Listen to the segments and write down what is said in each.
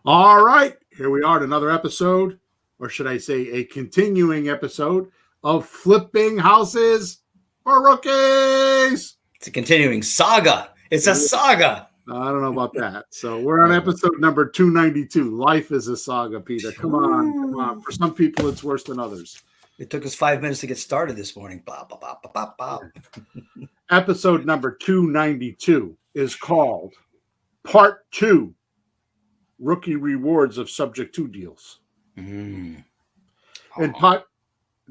All right, here we are at another episode, or should I say a continuing episode of Flipping Houses for Rookies. It's a continuing saga. It's a saga. I don't know about that. So we're on episode number 292. Life is a saga, Peter. Come on. For some people, it's worse than others. It took us 5 minutes to get started this morning. Bop, bop, bop, bop, bop. Episode number 292 is called Part 2, Rookie Rewards of Subject to Deals. Mm.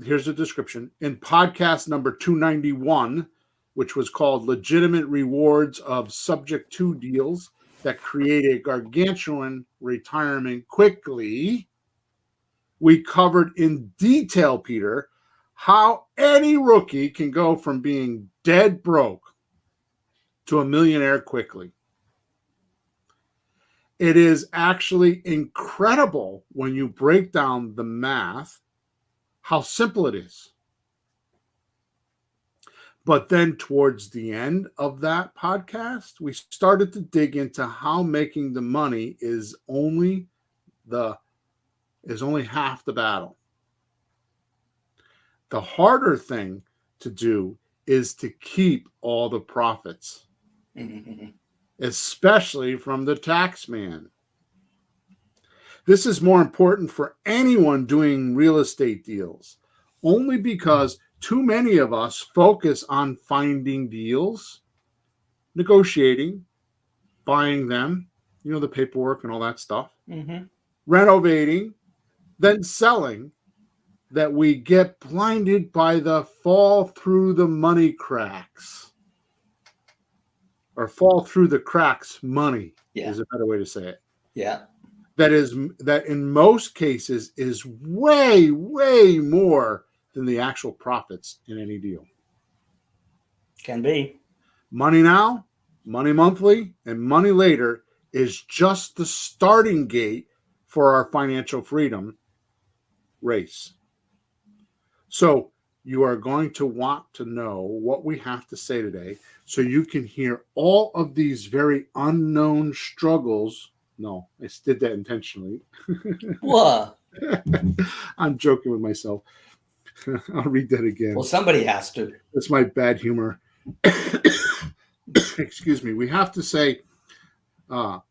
Here's the description. In podcast number 291, which was called Legitimate Rewards of Subject to Deals that Create a Gargantuan Retirement Quickly, we covered in detail, Peter, how any rookie can go from being dead broke to a millionaire quickly. It is actually incredible when you break down the math, how simple it is. But then towards the end of that podcast, we started to dig into how making the money is only half the battle. The harder thing to do is to keep all the profits, especially from the tax man. This is more important for anyone doing real estate deals, only because too many of us focus on finding deals, negotiating, buying them, the paperwork and all that stuff, renovating, then selling, that we get blinded by the fall through the money cracks. Or fall through the cracks money is a better way to say it. Yeah. That in most cases is way, way more than the actual profits in any deal. Can be. Money now, money monthly, and money later is just the starting gate for our financial freedom race. So you are going to want to know what we have to say today so you can hear all of these very unknown struggles. No, I did that intentionally. What? I'm joking with myself. I'll read that again. Well, somebody has to. That's my bad humor. Excuse me. We have to say, so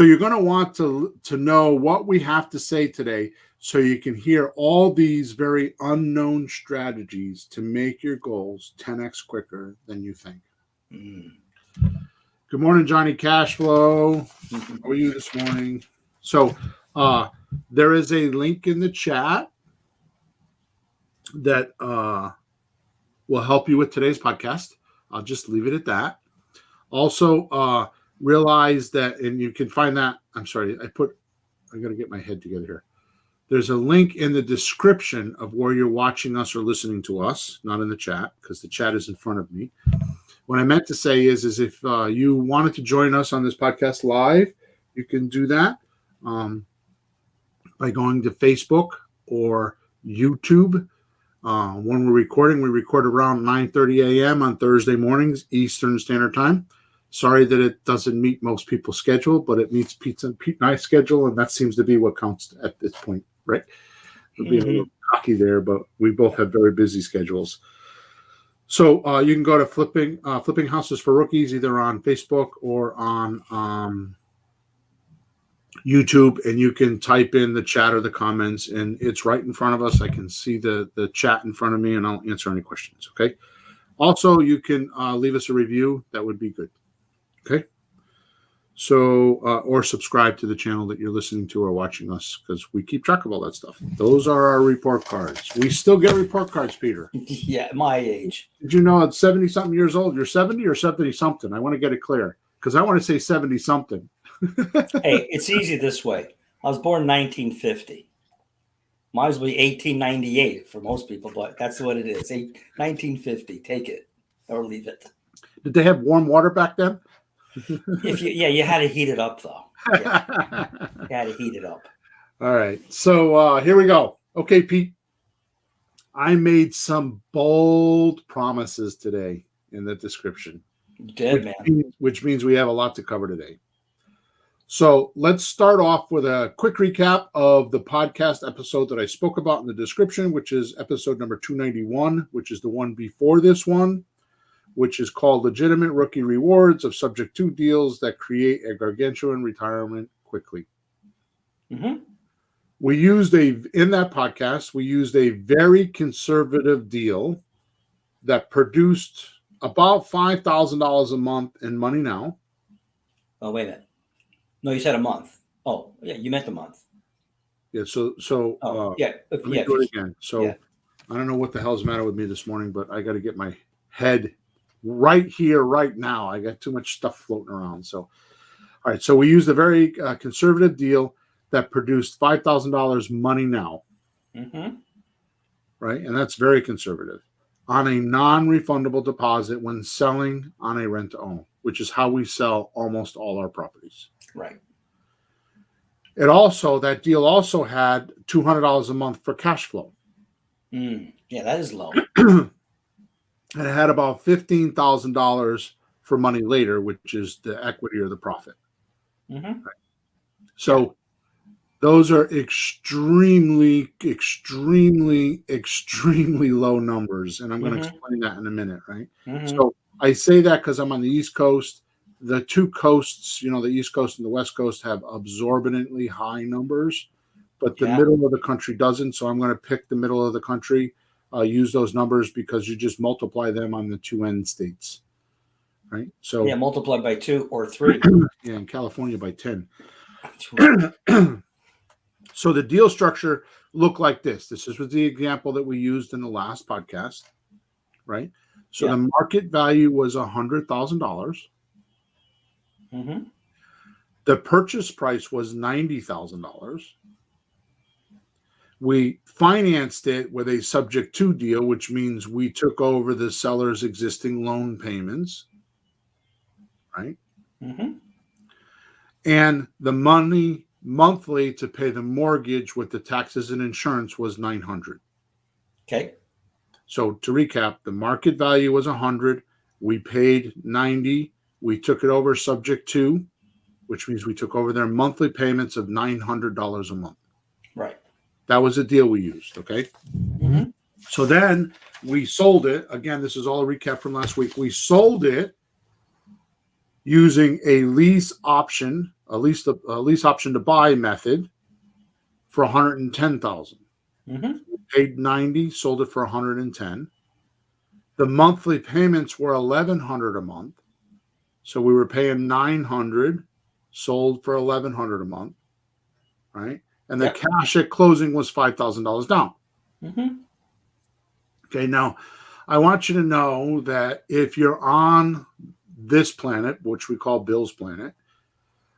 you're going to want to know what we have to say today so you can hear all these very unknown strategies to make your goals 10x quicker than you think. Good morning, Johnny Cashflow. How are you this morning? So there is a link in the chat that will help you with today's podcast. I'll just leave it at that. Also, realize that, and you can find that. I'm sorry, I got to get my head together here. There's a link in the description of where you're watching us or listening to us, not in the chat, because the chat is in front of me. What I meant to say is if you wanted to join us on this podcast live, you can do that by going to Facebook or YouTube. When we record around 9:30 a.m. on Thursday mornings, Eastern Standard Time. Sorry that it doesn't meet most people's schedule, but it meets Pete's and my schedule, and that seems to be what counts at this point, right? We'll be a little cocky there, but we both have very busy schedules. So you can go to Flipping Houses for Rookies, either on Facebook or on YouTube, and you can type in the chat or the comments, and it's right in front of us. I can see the chat in front of me, and I'll answer any questions, okay? Also, you can leave us a review. That would be good, okay? So, or subscribe to the channel that you're listening to or watching us, because we keep track of all that stuff. Those are our report cards. We still get report cards, Peter. Yeah, my age. Did you know at 70-something years old, you're 70 or 70-something? I want to get it clear, because I want to say 70-something. Hey, it's easy this way. I was born in 1950. Might as well be 1898 for most people, but that's what it is. 1950. Take it or leave it. Did they have warm water back then? You had to heat it up, though. Yeah. You had to heat it up. All right. So here we go. Okay, Pete. I made some bold promises today in the description. You did, man. Which means we have a lot to cover today. So let's start off with a quick recap of the podcast episode that I spoke about in the description, which is episode number 291, which is the one before this one, which is called Legitimate Rookie Rewards of Subject to Deals that Create a Gargantuan Retirement Quickly. Mm-hmm. In that podcast, we used a very conservative deal that produced about $5,000 a month in money now. Oh, wait a minute. No, you said a month. Oh, yeah, you meant a month. Yeah, so yeah. Let me do it again. So yeah. I don't know what the hell's the matter with me this morning, but I got to get my head right here, right now. I got too much stuff floating around. So, all right. So we used a very conservative deal that produced $5,000 money now. Mm-hmm. Right. And that's very conservative on a non-refundable deposit when selling on a rent to own, which is how we sell almost all our properties. Right. That deal also had $200 a month for cash flow. Yeah, that is low. And it had about $15,000 for money later, which is the equity or the profit. Mm-hmm. Right. So those are extremely, extremely, extremely low numbers. And I'm going to explain that in a minute, right? Mm-hmm. So I say that because I'm on the East Coast. The two coasts, the East Coast and the West Coast, have absorbently high numbers, but the middle of the country doesn't. So I'm going to pick the middle of the country, use those numbers because you just multiply them on the two end states, right? So multiply by 2 or 3. Yeah, in California by 10. So the deal structure looked like this. This was the example that we used in the last podcast, right? So the market value was $100,000. Mm-hmm. The purchase price was $90,000. We financed it with a subject to deal, which means we took over the seller's existing loan payments, right? Mm-hmm. And the money monthly to pay the mortgage with the taxes and insurance was $900. Okay. So to recap, the market value was $100. We paid $90. We took it over subject to, which means we took over their monthly payments of $900 a month. Right. That was the deal we used, okay? Mm-hmm. So then we sold it. Again, this is all a recap from last week. We sold it using a lease option to buy method for $110,000. Mm-hmm. We paid $90, sold it for $110. The monthly payments were $1,100 a month. So we were paying $900, sold for $1,100 a month, right? And the cash at closing was $5,000 down. Mm-hmm. Okay, now I want you to know that if you're on this planet, which we call Bill's planet,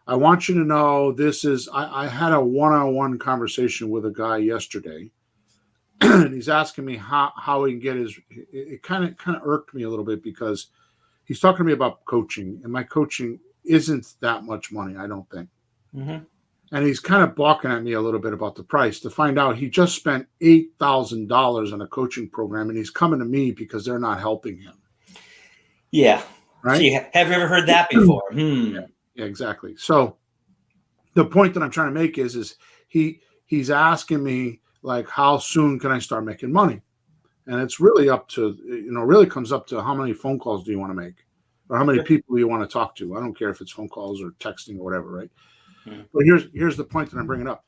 I want you to know this is, I had a one-on-one conversation with a guy yesterday, and he's asking me how he can get his, it kind of irked me a little bit because he's talking to me about coaching, and my coaching isn't that much money, I don't think. Mm-hmm. And he's kind of balking at me a little bit about the price to find out he just spent $8,000 on a coaching program, and he's coming to me because they're not helping him. Yeah. Right? See, have you ever heard that before? Yeah, exactly. So the point that I'm trying to make is he's asking me, like, how soon can I start making money? And it's really up to, really comes up to how many phone calls do you want to make or how many people you want to talk to. I don't care if it's phone calls or texting or whatever, right? But here's the point that I'm bringing up.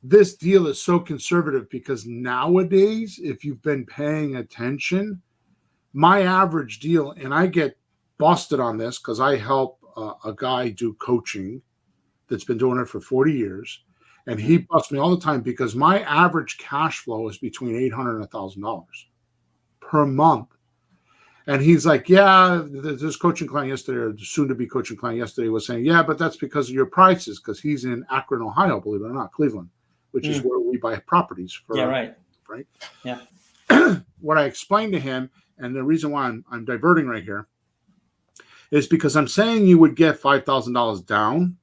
This deal is so conservative because nowadays, if you've been paying attention, my average deal, and I get busted on this because I help a guy do coaching that's been doing it for 40 years. And he busts me all the time because my average cash flow is between $800 and $1,000 per month. And he's like, yeah, this coaching client yesterday, or soon to be coaching client yesterday, was saying, yeah, but that's because of your prices, because he's in Akron, Ohio, believe it or not, Cleveland, which is where we buy properties for. Yeah, right. Right. Yeah. What I explained to him, and the reason why I'm diverting right here, is because I'm saying you would get $5,000 down.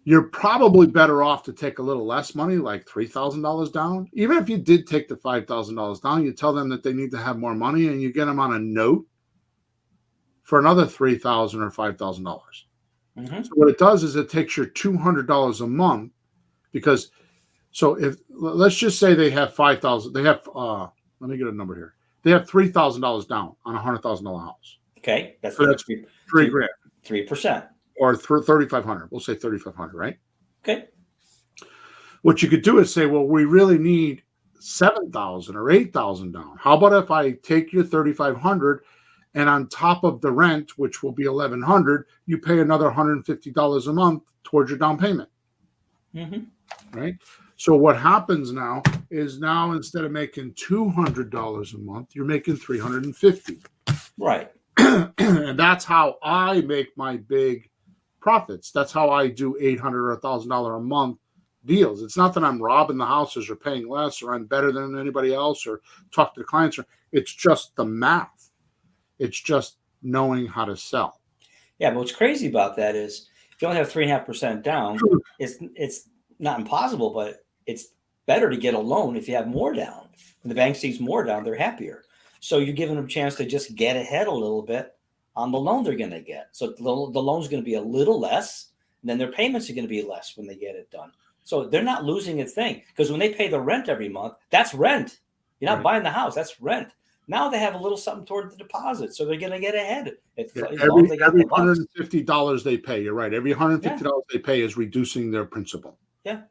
You're probably better off to take a little less money, like $3,000 down. Even if you did take the $5,000 down, you tell them that they need to have more money, and you get them on a note for another $3,000 or $5,000, Mm-hmm. So what it does is it takes your $200 a month because so if let's just say they have 5,000, they have let me get a number here. They have $3,000 down on a $100,000 house. Okay, that's So that's three grand 3%. or 3,500. We'll say 3,500, right? Okay. What you could do is say, well, we really need 7,000 or 8,000 down. How about if I take your 3,500 and on top of the rent, which will be 1,100, you pay another $150 a month towards your down payment, Mm-hmm. right? So what happens now is now instead of making $200 a month, you're making $350. Right. And that's how I make my big profits. That's how I do $800 or $1,000 a month deals. It's not that I'm robbing the houses or paying less or I'm better than anybody else or talk to the clients. It's just the math. It's just knowing how to sell. Yeah, but what's crazy about that is if you only have 3.5% down, it's not impossible, but it's better to get a loan if you have more down. When the bank sees more down, they're happier. So you're giving them a chance to just get ahead a little bit on the loan they're going to get. So the loan's going to be a little less, and then their payments are going to be less when they get it done. So they're not losing a thing because when they pay the rent every month, that's rent. You're not buying the house, that's rent. Now they have a little something toward the deposit, so they're going to get ahead. Every $150 they pay, you're right. Every $150 they pay is reducing their principal. Yeah.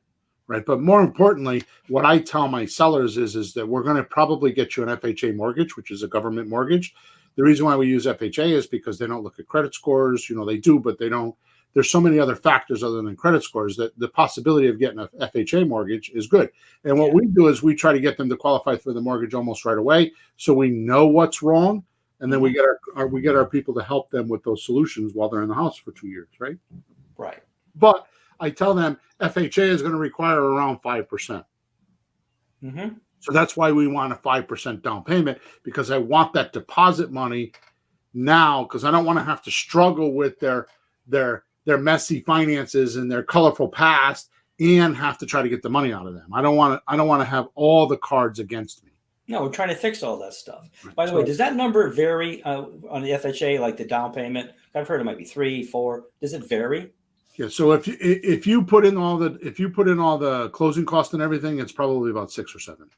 Right. But more importantly, what I tell my sellers is that we're going to probably get you an FHA mortgage, which is a government mortgage. The reason why we use FHA is because they don't look at credit scores. You know, they do, but they don't. There's so many other factors other than credit scores that the possibility of getting a FHA mortgage is good. And what we do is we try to get them to qualify for the mortgage almost right away, so we know what's wrong, and then we get our people to help them with those solutions while they're in the house for 2 years, right? Right. But I tell them FHA is going to require around 5%. Mm-hmm. So that's why we want a 5% down payment, because I want that deposit money now, because I don't want to have to struggle with their messy finances and their colorful past and have to try to get the money out of them. I don't want to have all the cards against me. No, we're trying to fix all that stuff. Right. By the way, does that number vary on the FHA, like the down payment? I've heard it might be 3, 4. Does it vary? Yeah. So if you put in all the closing costs and everything, it's probably about 6 or 7.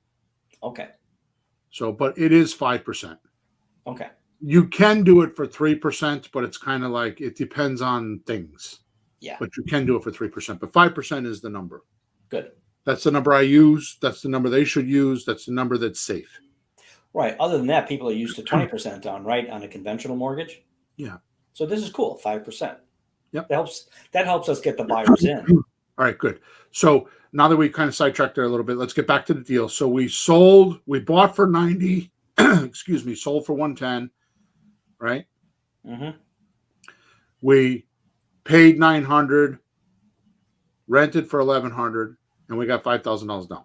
Okay. So, but it is 5%. Okay. You can do it for 3%, but it's kind of like it depends on things. Yeah. But you can do it for 3%. But 5% is the number. Good. That's the number I use. That's the number they should use. That's the number that's safe. Right. Other than that, people are used to 20% down, right, on a conventional mortgage. Yeah. So this is cool. 5%. Yep. That helps us get the buyers in. All right, good. So now that we kind of sidetracked there a little bit, let's get back to the deal. So we bought for 90, sold for 110, right? Mm-hmm. We paid 900, rented for 1,100, and we got $5,000 down.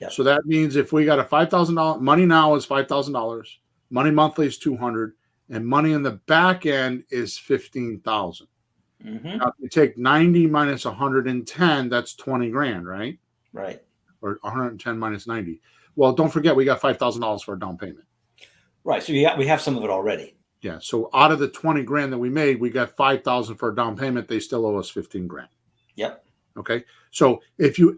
Yep. So that means if we got a $5,000, money now is $5,000, money monthly is $200, and money in the back end is $15,000. Mm-hmm. Now, if you take 90 minus 110, that's 20 grand, right? Right. Or 110 minus 90. Well, don't forget we got $5,000 for a down payment. Right. So we have some of it already. Yeah. So out of the 20 grand that we made, we got 5,000 for a down payment. They still owe us 15 grand. Yep. Okay. So if you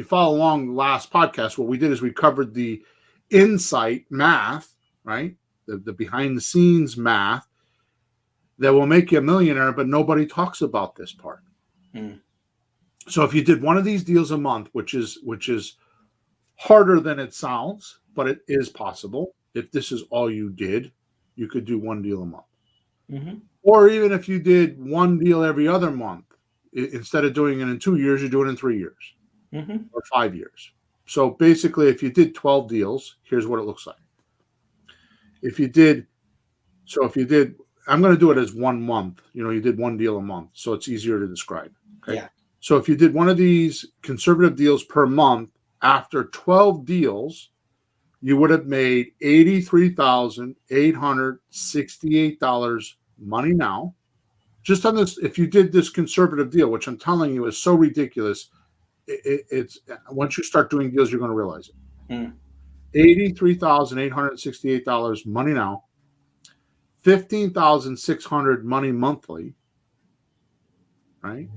follow along the last podcast, what we did is we covered the insight math, right? The behind the scenes math that will make you a millionaire, but nobody talks about this part. Mm. So if you did one of these deals a month, which is harder than it sounds, but it is possible. If this is all you did, you could do one deal a month. Mm-hmm. Or even if you did one deal every other month, instead of doing it in 2 years, you do it in 3 years or 5 years. So basically, if you did 12 deals, here's what it looks like. If you did, I'm going to do it as 1 month. You did one deal a month, so it's easier to describe. Okay. Yeah. So if you did one of these conservative deals per month, after 12 deals, you would have made $83,868 money now. Just on this, if you did this conservative deal, which I'm telling you is so ridiculous, it's once you start doing deals, you're going to realize it. $83,868 money now. $15,600 money monthly, right?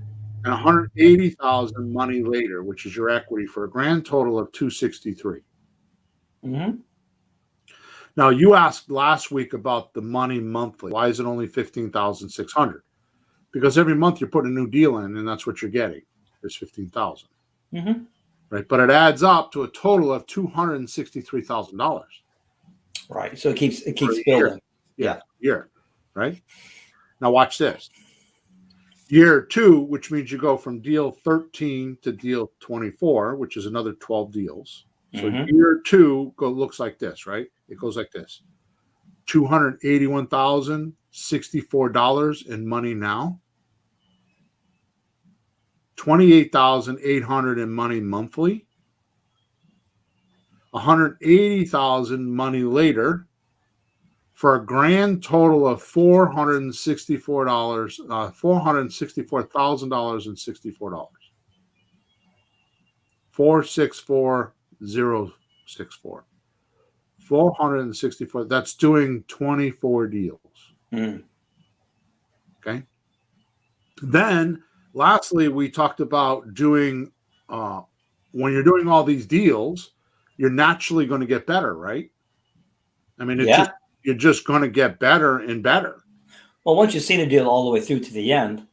And $180,000 money later, which is your equity, for a grand total of $263,000. Mm-hmm. Now, you asked last week about the money monthly. Why is it only $15,600? Because every month you're putting a new deal in, and that's what you're getting. It's $15,000, Mm-hmm. right? But it adds up to a total of $263,000. Right. So it keeps For a building. year, right? Now watch this. Year 2, which means you go from deal 13 to deal 24, which is another 12 deals. So Mm-hmm. year 2 looks like this, right? It goes like this: $281,064 in money now, $28,800 in money monthly, $180,000 money later, for a grand total of $464,000, $464,064. 464064. 464. That's doing 24 deals. Mm. Okay. Then, lastly, we talked about doing, when you're doing all these deals, you're naturally going to get better, right? I mean, you're just going to get better and better. Well, once you've seen a deal all the way through to the end,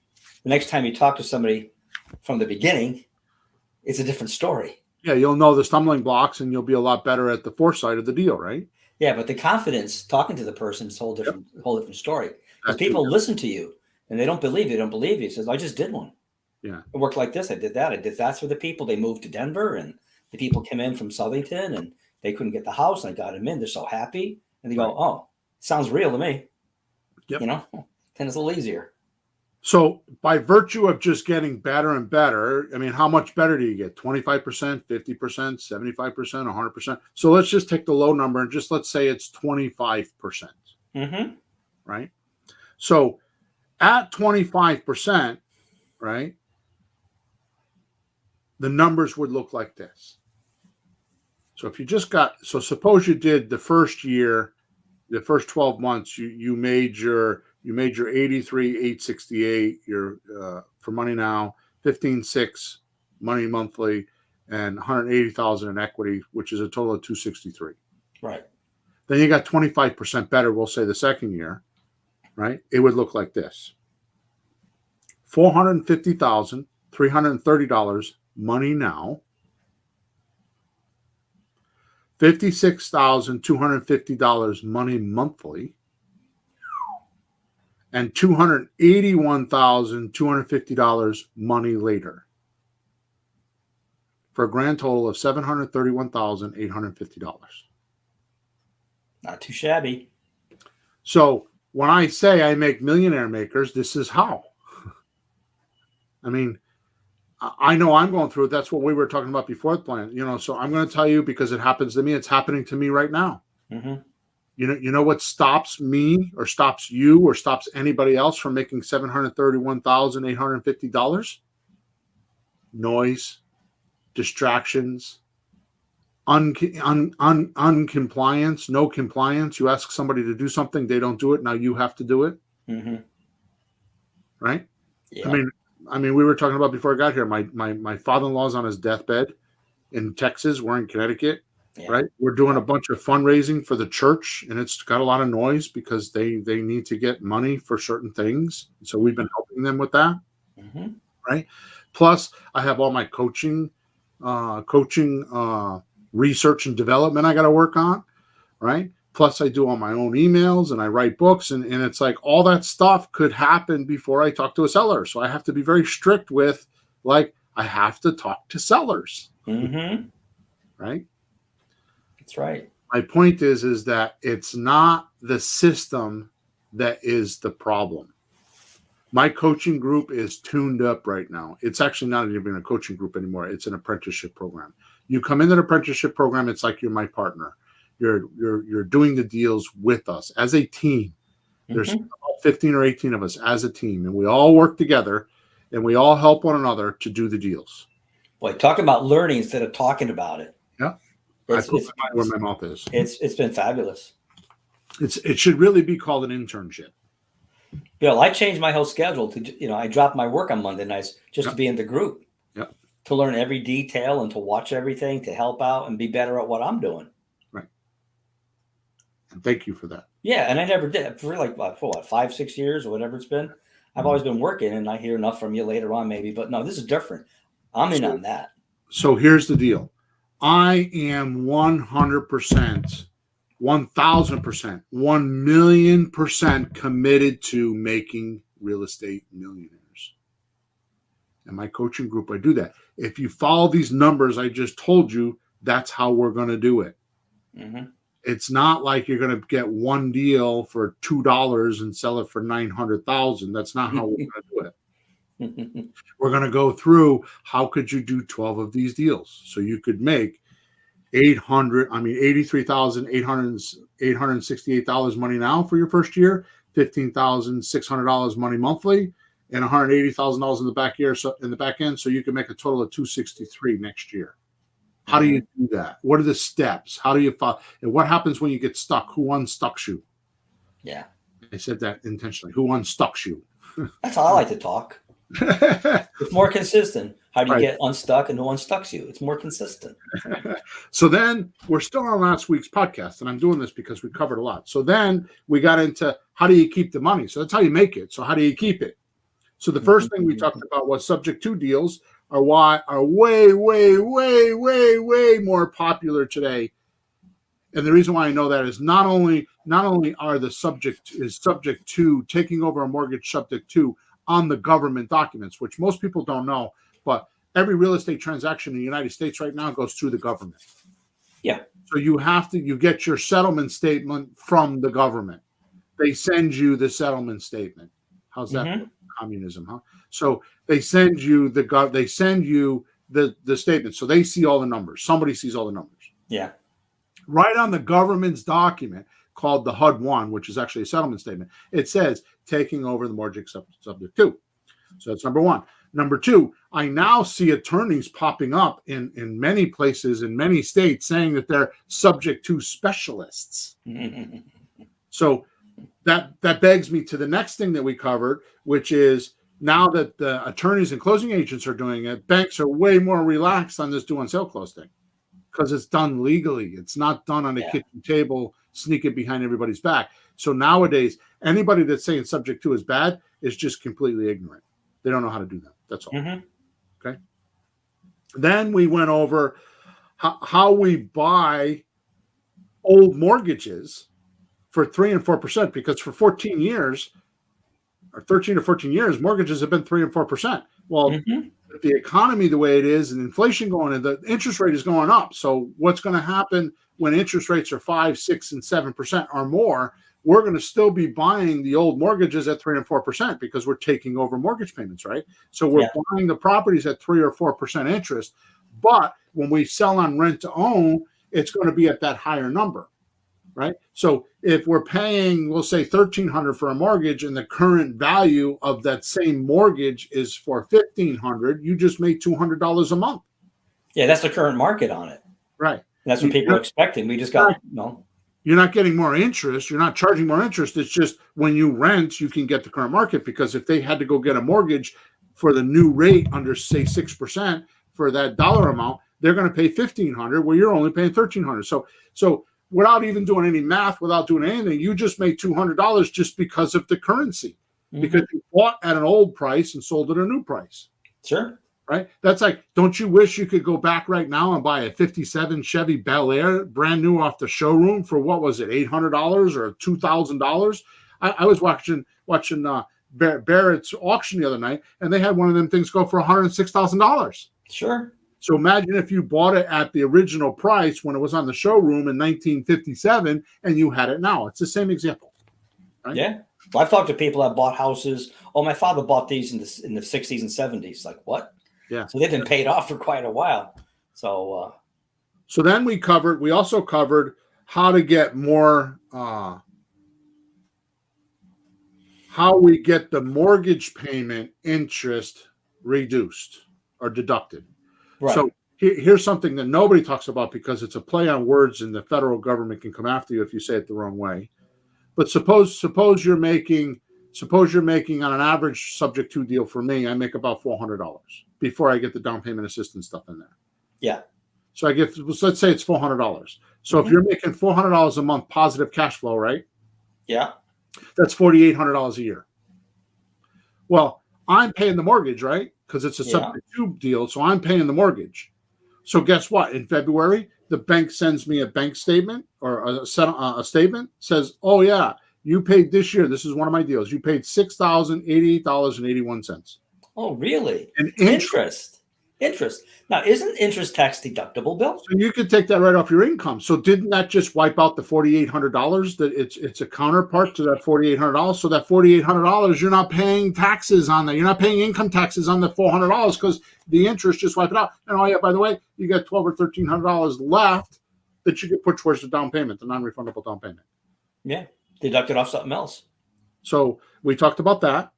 the next time you talk to somebody from the beginning, it's a different story. Yeah, you'll know the stumbling blocks, and you'll be a lot better at the foresight of the deal, right? Yeah, but the confidence talking to the person is a whole different story. Because people listen to you and they don't believe you. They don't believe you. It says, I just did one. Yeah. It worked like this. I did that. I did that for the people. They moved to Denver, and the people came in from Southington, and they couldn't get the house, and I got them in. They're so happy. And they go, oh, sounds real to me. Yep. You know, then it's a little easier. So by virtue of just getting better and better, I mean, how much better do you get? 25%, 50%, 75%, 100%. So let's just take the low number and just let's say it's 25%. Mm-hmm. Right? So at 25%, right, the numbers would look like this. So if you just so suppose you did the first year, the first 12 months, you made your 83,868 for money now, 15,600 money monthly, and 180,000 in equity, which is a total of 263. Right. Then you got 25% better, we'll say the second year, right? It would look like this: $450,330 money now, $56,250 money monthly, and $281,250 money later, for a grand total of $731,850. Not too shabby. So when I say I make millionaire makers, this is how. I mean, I know I'm going through it. That's what we were talking about before the plan. So I'm going to tell you, because it happens to me. It's happening to me right now. Mm-hmm. You know what stops me or stops you or stops anybody else from making $731,850? Noise, distractions, uncompliance, no compliance. You ask somebody to do something, they don't do it. Now you have to do it. Mm-hmm. Right? Yeah. I mean, we were talking about before I got here. My father-in-law's on his deathbed in Texas. We're in Connecticut. Yeah. Right? We're doing a bunch of fundraising for the church, and it's got a lot of noise because they need to get money for certain things. So we've been helping them with that. Mm-hmm. Right? Plus, I have all my coaching research and development I got to work on. Right? Plus, I do all my own emails and I write books, and it's like all that stuff could happen before I talk to a seller. So I have to be very strict with, I have to talk to sellers. Mm-hmm. Right? That's right. My point is that it's not the system that is the problem. My coaching group is tuned up right now. It's actually not even a coaching group anymore. It's an apprenticeship program. You come into an apprenticeship program, it's like you're my partner. You're doing the deals with us as a team. There's 15 or 18 of us as a team, and we all work together, and we all help one another to do the deals. Boy, talking about learning instead of talking about it. Yeah. I put my mind where my mouth is. It's been fabulous. It should really be called an internship. Bill, I changed my whole schedule to, I dropped my work on Monday nights just to be in the group, to learn every detail and to watch everything, to help out and be better at what I'm doing. Right. And thank you for that. Yeah. And I never did for like, for what, 5-6 years or whatever it's been. I've always been working, and I hear enough from you later on maybe, but no, this is different. I'm in on that. So here's the deal. I am 100%, 1,000%, 1,000,000% committed to making real estate millionaires. In my coaching group, I do that. If you follow these numbers I just told you, that's how we're going to do it. Mm-hmm. It's not like you're going to get one deal for $2 and sell it for $900,000. That's not how we're going to do it. We're going to go through how could you do 12 of these deals so you could make $83,868 money now for your first year, $15,600 money monthly, and $180,000 in the back year, so in the back end, so you can make a total of $263 next year. How do you do that? What are the steps? How do you follow? And what happens when you get stuck? Who unstucks you? Yeah, I said that intentionally. Who unstucks you? That's how I like to talk. It's more consistent. How do you get unstuck, and who unstucks you? It's more consistent. So then we're still on last week's podcast, and I'm doing this because we covered a lot. So then we got into how do you keep the money? So that's how you make it. So how do you keep it? So the first thing we talked about was subject to deals are way, way, way, way, way more popular today. And the reason why I know that is not only are the subject to taking over a mortgage subject to on the government documents, which most people don't know, but every real estate transaction in the United States right now goes through the government. Yeah. So you get your settlement statement from the government. They send you the settlement statement. How's that? Communism, huh? So they send you the statement. So they see all the numbers. Somebody sees all the numbers. Yeah. Right on the government's document called the HUD-1, which is actually a settlement statement, it says taking over the mortgage subject to. So that's number one. Number two, I now see attorneys popping up in many places in many states saying that they're subject to specialists. So that begs me to the next thing that we covered, which is now that the attorneys and closing agents are doing it, banks are way more relaxed on this due on sale close thing because it's done legally. It's not done on a kitchen table, sneaking behind everybody's back. So nowadays, anybody that's saying subject to is bad is just completely ignorant. They don't know how to do that. That's all. Okay. Then we went over how we buy old mortgages for 3 and 4%, because for 14 years or 13 or 14 years, mortgages have been 3 and 4%. Well, with the economy the way it is and inflation going and the interest rate is going up. So what's going to happen when interest rates are 5, 6, and 7% or more? We're going to still be buying the old mortgages at 3 and 4% because we're taking over mortgage payments, right? So we're buying the properties at 3 or 4% interest. But when we sell on rent to own, it's going to be at that higher number, right? So if we're paying, we'll say $1,300 for a mortgage and the current value of that same mortgage is for $1,500, you just made $200 a month. Yeah, that's the current market on it. Right. And that's what people are expecting. We just got, You're not getting more interest. You're not charging more interest. It's just when you rent, you can get the current market, because if they had to go get a mortgage for the new rate under, say, 6% for that dollar amount, they're going to pay $1,500 where you're only paying $1,300. So without even doing any math, without doing anything, you just made $200 just because of the currency, because you bought at an old price and sold at a new price. Sure. Right. That's like, don't you wish you could go back right now and buy a 57 Chevy Bel Air brand new off the showroom for, what was it, $800 or $2,000? I was watching Barrett's auction the other night, and they had one of them things go for $106,000. Sure. So imagine if you bought it at the original price when it was on the showroom in 1957 and you had it now. It's the same example. Right? Yeah. Well, I've talked to people that bought houses. Oh, my father bought these in the 60s and 70s. Like, what? Yeah. So they've been paid off for quite a while. So then we also covered how to get more, how we get the mortgage payment interest reduced or deducted. Right. So here's something that nobody talks about because it's a play on words and the federal government can come after you if you say it the wrong way. But suppose you're making on an average subject to deal for me, I make about $400 before I get the down payment assistance stuff in there. Yeah. So let's say it's $400. So if you're making $400 a month positive cash flow, right? Yeah. That's $4,800 a year. Well, I'm paying the mortgage, right? Because it's a subject to deal, so I'm paying the mortgage. So guess what? In February, the bank sends me a bank statement or a statement, says, "Oh yeah, you paid this year. This is one of my deals. You paid $6,088.81." Oh, really? And Interest. Now, isn't interest tax deductible, Bill? So you could take that right off your income. So didn't that just wipe out the $4,800? That it's a counterpart to that $4,800. So that $4,800, you're not paying taxes on that. You're not paying income taxes on the $400 because the interest just wiped it out. And oh yeah, by the way, you got $1,200 or $1,300 left that you could put towards the down payment, the non-refundable down payment. Yeah, deduct it off something else. So we talked about that.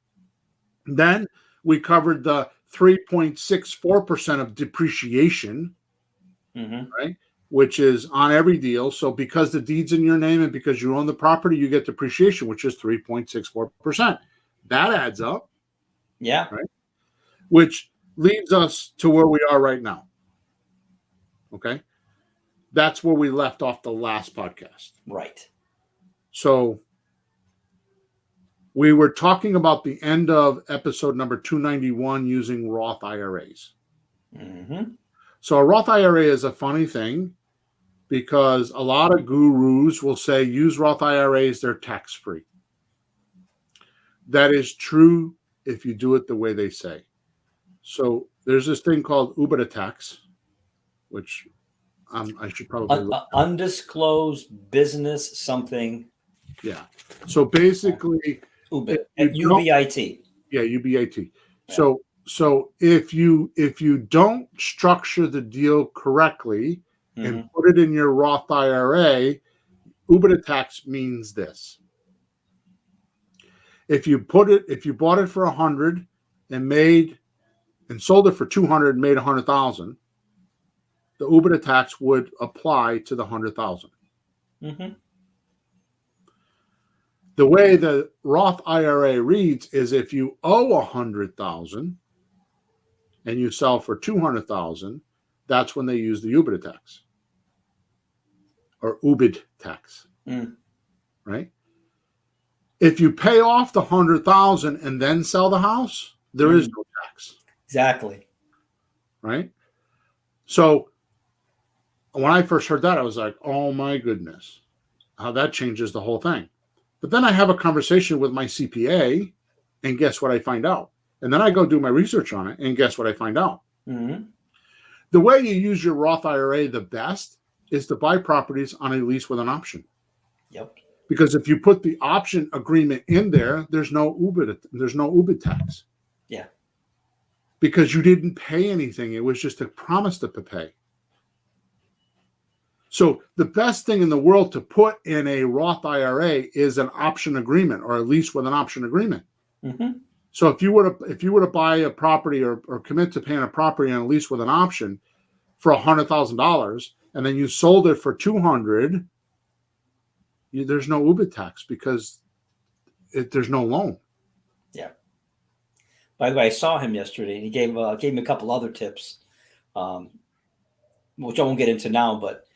Then we covered the 3.64% of depreciation, right? Which is on every deal. So because the deed's in your name and because you own the property, you get depreciation, which is 3.64%. That adds up. Yeah. Right. Which leads us to where we are right now. Okay. That's where we left off the last podcast. Right. So we were talking about the end of episode number 291 using Roth IRAs. So a Roth IRA is a funny thing because a lot of gurus will say use Roth IRAs, they're tax-free. That is true if you do it the way they say. So there's this thing called UBITA tax, which I should probably undisclosed business something. Yeah. So basically, UBIT. UBIT. Yeah, UBIT. Yeah. So if you don't structure the deal correcly and put it in your Roth IRA, UBIT tax means this. If you bought it for 100 and sold it for 200 and made 100,000, the UBIT tax would apply to the 100,000. The way the Roth IRA reads is if you owe 100,000 and you sell for 200,000, that's when they use the UBIT tax or UBIT tax, right? If you pay off the 100,000 and then sell the house, there is no tax. Exactly. Right? So when I first heard that, I was like, oh my goodness, how that changes the whole thing. But then I have a conversation with my CPA, and guess what I find out? And then I go do my research on it, and guess what I find out? The way you use your Roth IRA the best is to buy properties on a lease with an option. Yep. Because if you put the option agreement in there, there's no UBIT tax. Yeah. Because you didn't pay anything. It was just a promise to pay. So the best thing in the world to put in a Roth IRA is an option agreement or a lease with an option agreement. So if you were to buy a property or commit to paying a property on a lease with an option for $100,000 and then you sold it for $200,000, there's no UBIT tax because there's no loan. Yeah. By the way, I saw him yesterday, and he gave me a couple other tips, which I won't get into now, but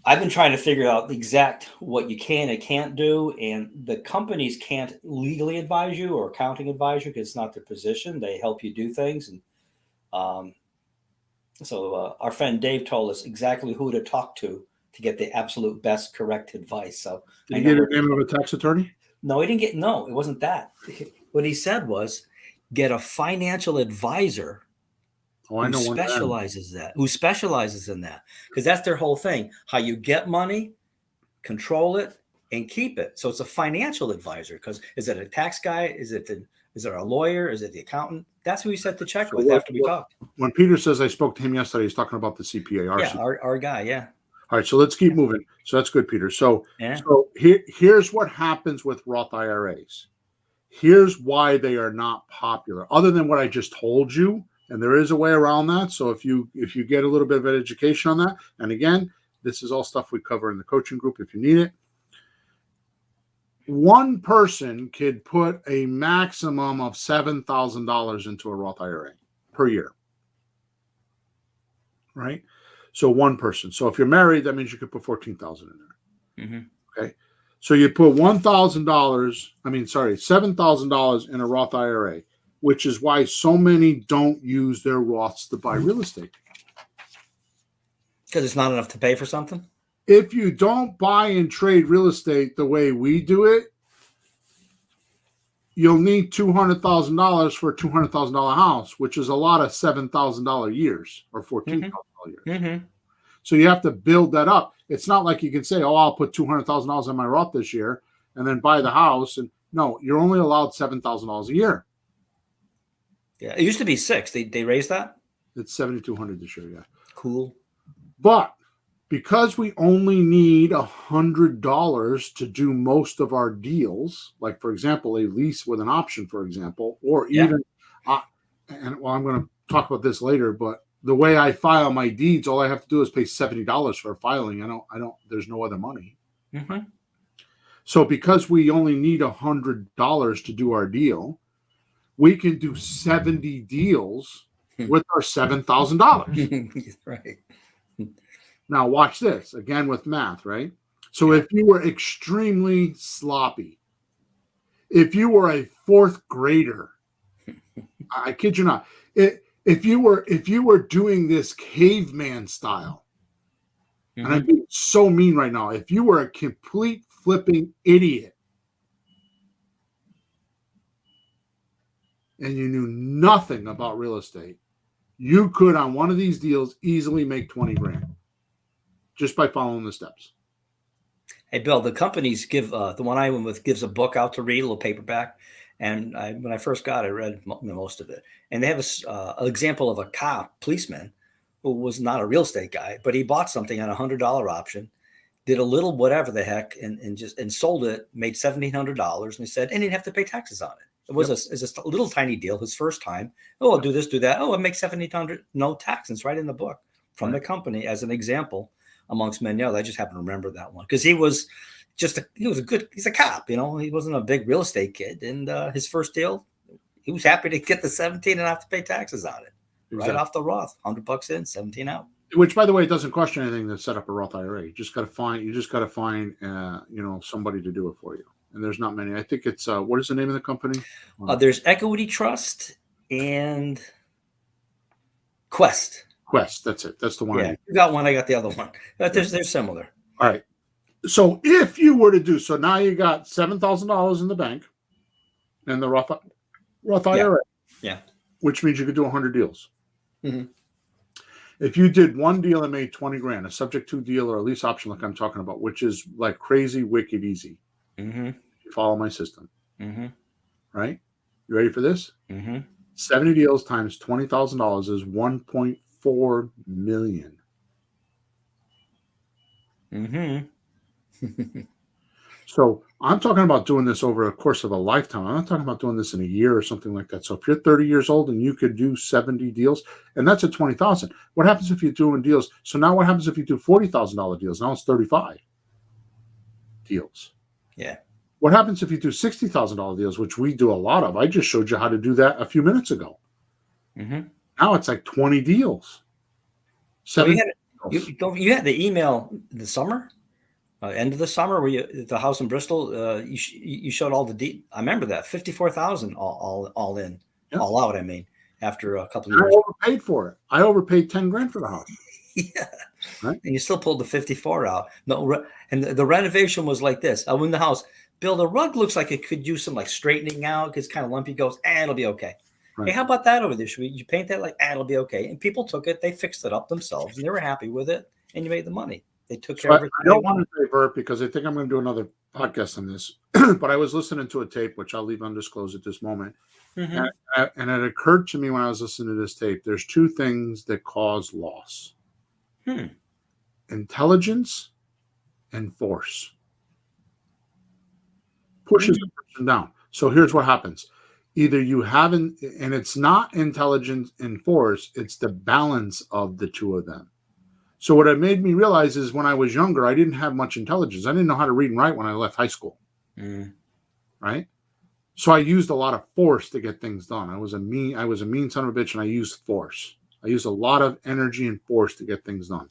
I've been trying to figure out exact what you can and can't do, and the companies can't legally advise you or accounting advise you because it's not their position. They help you do things, and so our friend Dave told us exactly who to talk to get the absolute best correct advice. So did you get the name of a tax attorney? No, he didn't get. No, it wasn't that. What he said was get a financial advisor. Who specializes in that, because that's their whole thing. How you get money, control it, and keep it. So it's a financial advisor. Because is it a tax guy? Is it a lawyer? Is it the accountant? That's who he said to check with after we talked. When Peter says I spoke to him yesterday, he's talking about the CPA. Our guy. Yeah. All right, so let's keep moving. So that's good, Peter. So here's what happens with Roth IRAs. Here's why they are not popular, other than what I just told you. And there is a way around that. So if you get a little bit of an education on that, and again, this is all stuff we cover in the coaching group if you need it. one person could put a maximum of $7,000 into a Roth IRA per year. Right? So one person. So if you're married, that means you could put $14,000 in there. Mm-hmm. Okay. So you put $7,000 in a Roth IRA, which is why so many don't use their Roths to buy real estate. Because it's not enough to pay for something? If you don't buy and trade real estate the way we do it, you'll need $200,000 for a $200,000 house, which is a lot of $7,000 years or $14,000 years. Mm-hmm. So you have to build that up. It's not like you can say, oh, I'll put $200,000 in my Roth this year and then buy the house. And no, you're only allowed $7,000 a year. Yeah, it used to be $6,000. They raised that? It's $7,200 this year, yeah. Cool. But because we only need $100 to do most of our deals, like, for example, a lease with an option, for example, or even, I'm going to talk about this later, but the way I file my deeds, all I have to do is pay $70 for filing. There's no other money. Mm-hmm. So because we only need $100 to do our deal, we can do 70 deals with our $7,000. Right. Now watch this again with math, right? So if you were extremely sloppy, if you were a fourth grader, I kid you not, if you were doing this caveman style, and I'm being so mean right now, if you were a complete flipping idiot and you knew nothing about real estate, you could on one of these deals easily make 20 grand just by following the steps. Hey, Bill, the companies give the one I went with gives a book out to read, a little paperback. And when I first got it, I read most of it. And they have an example of a policeman who was not a real estate guy, but he bought something on $100 option, did a little whatever the heck, and sold it, made $1,700. And he said, and he didn't have to pay taxes on it. It was a little tiny deal, his first time. Oh, I'll do this, do that. Oh, it makes $1,700, no tax. It's right in the book from the company as an example amongst many others. I just happen to remember that one because he's a cop, he wasn't a big real estate kid. And his first deal, he was happy to get the 17 and not have to pay taxes on it. Exactly. Right off the Roth, $100 in, 17 out. Which, by the way, it doesn't cost you anything to set up a Roth IRA. You just got to find, somebody to do it for you. And there's not many. I think it's, what is the name of the company? There's Equity Trust and Quest. That's it. That's the one. Yeah, you got one. I got the other one. But they're similar. All right. So if you were to do, so now you got $7,000 in the bank and the Roth IRA. Yeah. Which means you could do 100 deals. Mm-hmm. If you did one deal and made 20 grand, a subject to deal or a lease option like I'm talking about, which is like crazy, wicked easy. Mm-hmm. You follow my system. Mm-hmm. Right? You ready for this? Mm-hmm. 70 deals times $20,000 is $1.4 million. Mm-hmm. So I'm talking about doing this over a course of a lifetime. I'm not talking about doing this in a year or something like that. So if you're 30 years old and you could do 70 deals, and that's at 20,000, what happens if you're doing deals? So now what happens if you do $40,000 deals? Now it's 35 deals. Yeah. What happens if you do $60,000 deals, which we do a lot of? I just showed you how to do that a few minutes ago. Mm-hmm. Now it's like 20 deals. You had the email in the summer? End of the summer, where the house in Bristol, you showed all the I remember that 54,000 all in, all out. I mean, after a couple of years, I overpaid for it. I overpaid 10 grand for the house. Yeah, right. And you still pulled the 54 out. No, and the renovation was like this. I went in the house. Bill, the rug looks like it could use some like straightening out. It's kind of lumpy. Goes, it'll be okay. Right. Hey, how about that over there? Should you paint that? Like, it'll be okay. And people took it. They fixed it up themselves, and they were happy with it. And you made the money. They took care of everything. I don't want to divert because I think I'm going to do another podcast on this. But I was listening to a tape, which I'll leave undisclosed at this moment. Mm-hmm. And it occurred to me when I was listening to this tape, there's two things that cause loss. Intelligence and force. Pushes the person down. So here's what happens. Either you haven't, and it's not intelligence and force, it's the balance of the two of them. So what it made me realize is when I was younger, I didn't have much intelligence. I didn't know how to read and write when I left high school. right? So I used a lot of force to get things done. I was a mean son of a bitch, and I used force. I used a lot of energy and force to get things done.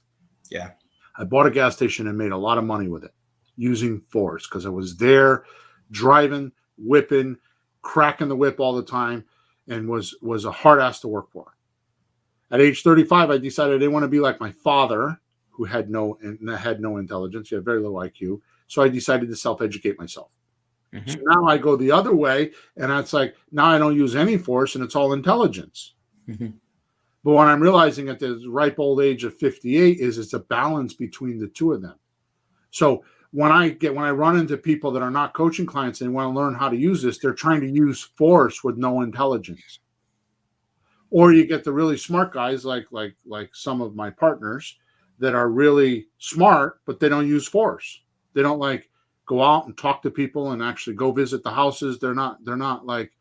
Yeah. I bought a gas station and made a lot of money with it using force because I was there driving, whipping, cracking the whip all the time, and was a hard ass to work for. At age 35, I decided I didn't want to be like my father, who had no intelligence. He had very low IQ. So I decided to self-educate myself. Mm-hmm. So now I go the other way, and it's like now I don't use any force, and it's all intelligence. Mm-hmm. But what I'm realizing at the ripe old age of 58 is it's a balance between the two of them. So when I run into people that are not coaching clients and want to learn how to use this, they're trying to use force with no intelligence. Or you get the really smart guys like some of my partners that are really smart, but they don't use force. They don't like go out and talk to people and actually go visit the houses. They're not like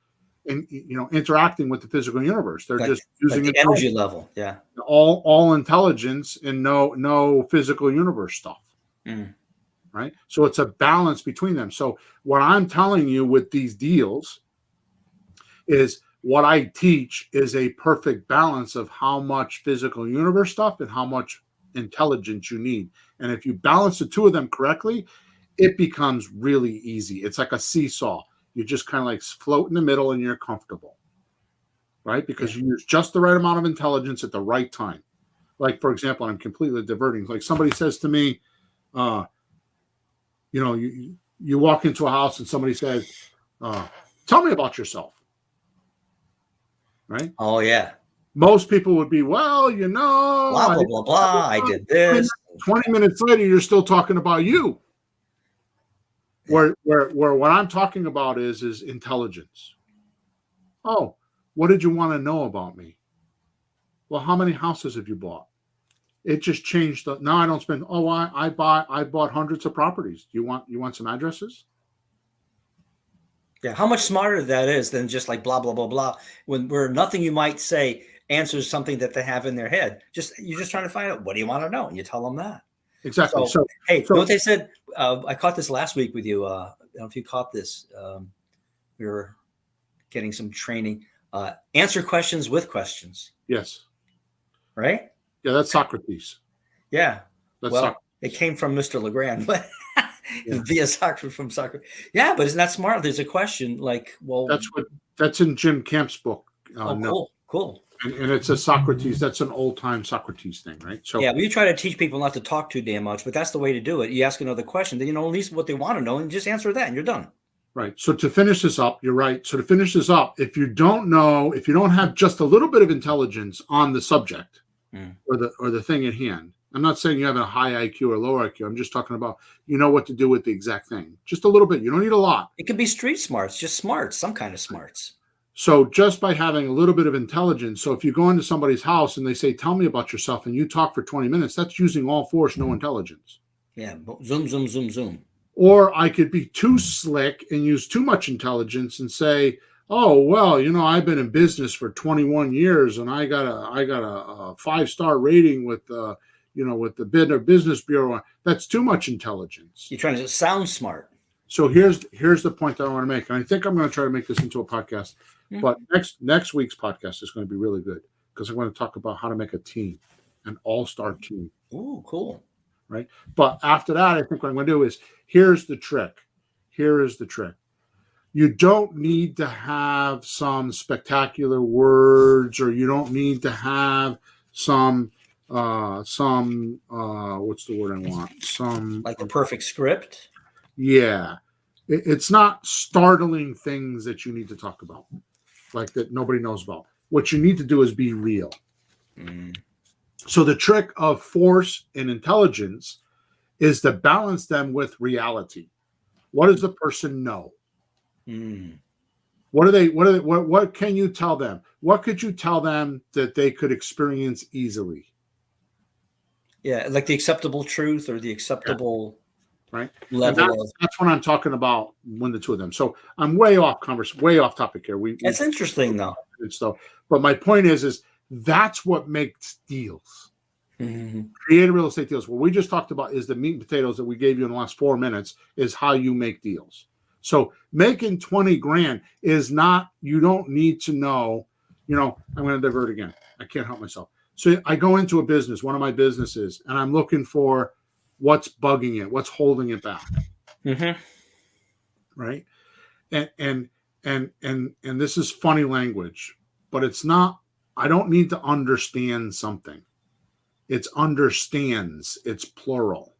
interacting with the physical universe. They're just using the energy level. Yeah. All intelligence and no physical universe stuff. Right. So it's a balance between them. So what I'm telling you with these deals is what I teach is a perfect balance of how much physical universe stuff and how much intelligence you need. And if you balance the two of them correctly, it becomes really easy. It's like a seesaw. You just kind of like float in the middle and you're comfortable, right? Because you use just the right amount of intelligence at the right time. Like, for example, I'm completely diverting. Like somebody says to me, you walk into a house and somebody says, tell me about yourself. Right? Oh, yeah. Most people would be, well, blah, blah, blah, blah. I did this. 20 minutes later, you're still talking about you. Yeah. Where what I'm talking about is intelligence. Oh, what did you want to know about me? Well, how many houses have you bought? It just changed. Now I don't spend. Oh, I bought hundreds of properties. You want some addresses? Yeah, how much smarter that is than just like blah blah blah blah. Where nothing you might say answers something that they have in their head. You're just trying to find out what do you want to know, and you tell them that. Exactly. So hey, you know what they said? I caught this last week with you. I don't know if you caught this. We were getting some training. Answer questions with questions. Yes. Right? Yeah, that's Socrates. Yeah. That's Socrates. It came from Mr. Legrand, but via Socrates from Socrates. Yeah, but isn't that smart? There's a question like, well, that's in Jim Camp's book. Cool. And it's a Socrates. That's an old time Socrates thing, right? So yeah, we try to teach people not to talk too damn much, but that's the way to do it. You ask another question, then you know at least what they want to know, and just answer that, and you're done. Right. So to finish this up, you're right. So to finish this up, if you don't have just a little bit of intelligence on the subject or the thing at hand, I'm not saying you have a high IQ or low IQ. I'm just talking about what to do with the exact thing. Just a little bit. You don't need a lot. It could be street smarts, just smarts, some kind of smarts. So just by having a little bit of intelligence. So if you go into somebody's house and they say, tell me about yourself, and you talk for 20 minutes, that's using all force, no intelligence. Yeah. Zoom, zoom, zoom, zoom. Or I could be too slick and use too much intelligence and say, oh, well, I've been in business for 21 years and I got a 5-star rating with the Business Bureau. That's too much intelligence. You're trying to sound smart. So here's the point that I want to make. And I think I'm going to try to make this into a podcast. Mm-hmm. But next week's podcast is going to be really good because I'm going to talk about how to make a team, an all-star team. Ooh, cool. Right. But after that, I think what I'm going to do is here's the trick. Here is the trick. You don't need to have some spectacular words, or you don't need to have some what's the word I want? Some like the perfect script. Yeah. It's not startling things that you need to talk about, like that nobody knows about. What you need to do is be real. So the trick of force and intelligence is to balance them with reality. What does the person know? What can you tell them? What could you tell them that they could experience easily? Yeah, like the acceptable truth or the acceptable right level. That's what I'm talking about when the two of them. So I'm way off topic here. That's interesting though. But my point is that's what makes deals. Creative real estate deals. What we just talked about is the meat and potatoes that we gave you in the last 4 minutes is how you make deals. So making 20 grand is not, you don't need to know, I'm going to divert again. I can't help myself. So I go into a business, one of my businesses, and I'm looking for what's bugging it, what's holding it back. Mm-hmm. Right. And this is funny language, but it's not, I don't need to understand something. It's understands, it's plural.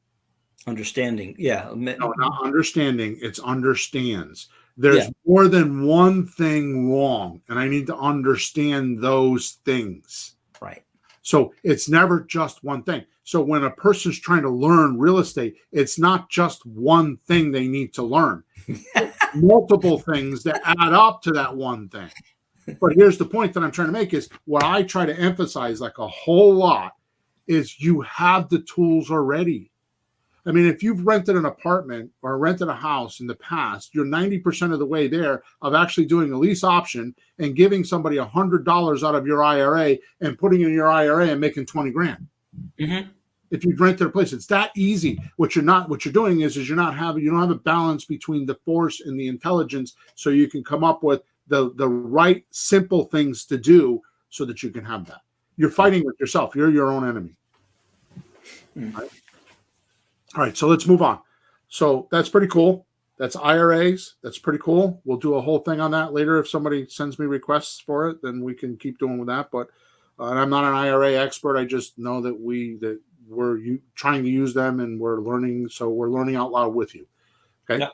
Understanding. Yeah. No, not understanding, it's understands. There's more than one thing wrong, and I need to understand those things. Right. So it's never just one thing. So when a person's trying to learn real estate, it's not just one thing they need to learn. Multiple things that add up to that one thing. But here's the point that I'm trying to make is what I try to emphasize like a whole lot is you have the tools already. I mean, if you've rented an apartment or rented a house in the past, you're 90% of the way there of actually doing a lease option and giving somebody $100 out of your IRA and putting it in your IRA and making 20 grand. Mm-hmm. If you've rented a place, it's that easy. What you're doing is you don't have a balance between the force and the intelligence, so you can come up with the right simple things to do so that you can have that. You're fighting with yourself. You're your own enemy. Mm-hmm. Right? All right, so let's move on. So that's pretty cool. That's IRAs. That's pretty cool. We'll do a whole thing on that later. If somebody sends me requests for it, then we can keep doing with that. But and I'm not an IRA expert. I just know that we're trying to use them and we're learning. So we're learning out loud with you. Okay. Yeah.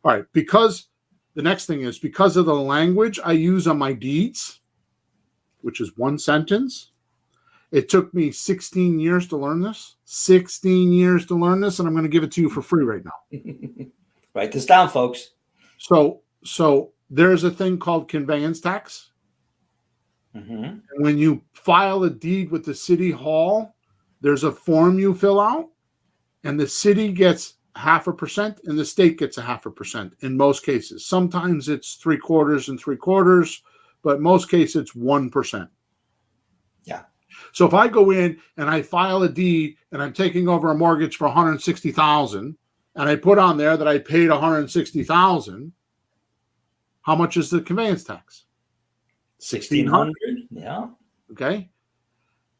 All right. Because the next thing is because of the language I use on my deeds, which is one sentence. It took me 16 years to learn this. 16 years to learn this, and I'm going to give it to you for free right now. Write this down, folks. So there's a thing called conveyance tax. Mm-hmm. And when you file a deed with the city hall, there's a form you fill out, and the city gets 0.5% and the state gets 0.5% in most cases. Sometimes it's 3/4 and 3/4, but most cases it's 1%. Yeah. So if I go in and I file a deed and I'm taking over a mortgage for $160,000 and I put on there that I paid $160,000, how much is the conveyance tax? $1,600. Yeah. Okay.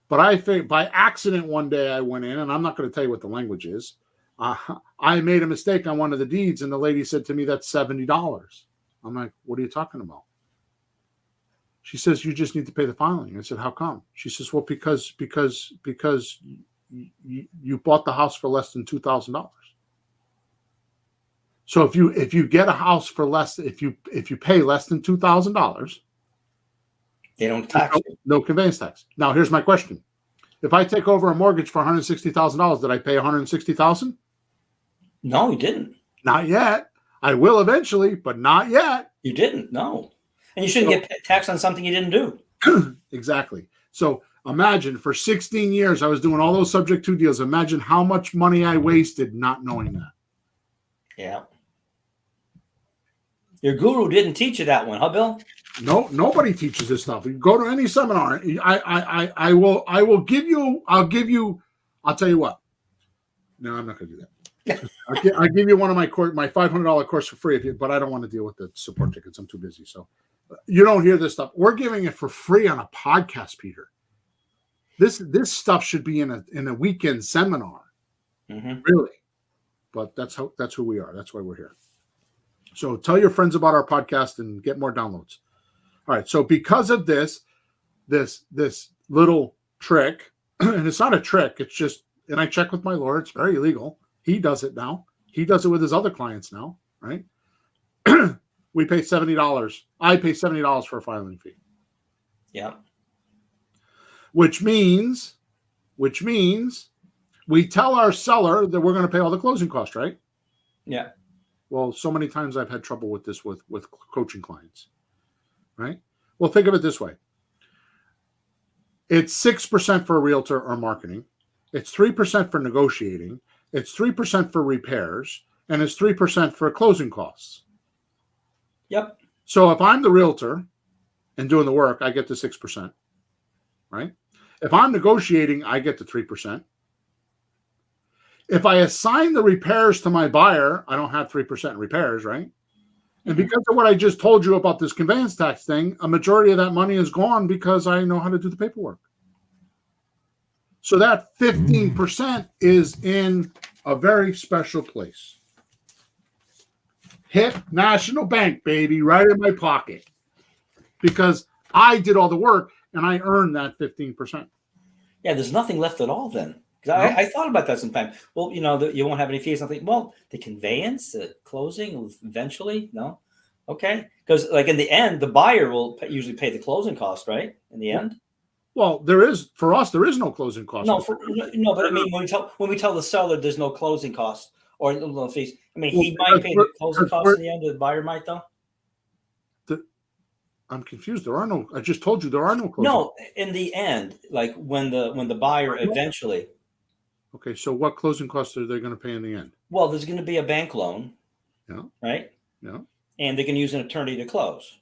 But by accident one day I went in, and I'm not going to tell you what the language is. I made a mistake on one of the deeds, and the lady said to me, "That's $70." I'm like, "What are you talking about?" She says, "You just need to pay the filing." I said, "How come?" She says, "Well, because you bought the house for less than $2,000. So if you get a house for less, if you pay less than $2,000, they don't tax you. No conveyance tax." Now, here's my question: if I take over a mortgage for $160,000, did I pay $160,000? No, you didn't. Not yet. I will eventually, but not yet. You didn't. No. And you shouldn't get taxed on something you didn't do. Exactly. So imagine for 16 years, I was doing all those subject to deals. Imagine how much money I wasted not knowing that. Yeah. Your guru didn't teach you that one, huh, Bill? No, nobody teaches this stuff. You go to any seminar. I will give you. I'll tell you what. No, I'm not going to do that. I'll give you one of my $500 course for free, but I don't want to deal with the support tickets. I'm too busy. So you don't hear this stuff. We're giving it for free on a podcast, Peter. This stuff should be in a weekend seminar, really. But that's who we are. That's why we're here. So tell your friends about our podcast and get more downloads. All right. So because of this little trick, and it's not a trick, it's just, and I check with my lawyer, it's very illegal. He does it now. He does it with his other clients now, right? We pay $70. I pay $70 for a filing fee. Yeah. Which means we tell our seller that we're going to pay all the closing costs, right? Yeah. Well, so many times I've had trouble with this with coaching clients, right? Well, think of it this way. It's 6% for a realtor or marketing. It's 3% for negotiating. It's 3% for repairs. And it's 3% for closing costs. Yep. So if I'm the realtor and doing the work, I get the 6%, right? If I'm negotiating, I get the 3%. If I assign the repairs to my buyer, I don't have 3% repairs, right? And because of what I just told you about this conveyance tax thing, a majority of that money is gone because I know how to do the paperwork. So that 15% is in a very special place. Hit National Bank, baby, right in my pocket. Because I did all the work and I earned that 15%. Yeah, there's nothing left at all then. 'Cause I thought about that sometime. Well, you won't have any fees. I think, well, the conveyance, the closing, eventually, no, okay, because like in the end, the buyer will usually pay the closing cost, right? In the end, Well, there is no closing cost. no, but I mean, when we tell the seller there's no closing cost or no fees, I mean, Well, he might pay the closing cost in the end, or the buyer might though. I'm confused. I just told you there are no closing. No, in the end, like when the buyer eventually. Okay, so what closing costs are they going to pay in the end? Well, there's going to be a bank loan. Yeah. Right. Yeah. And they can use an attorney to close.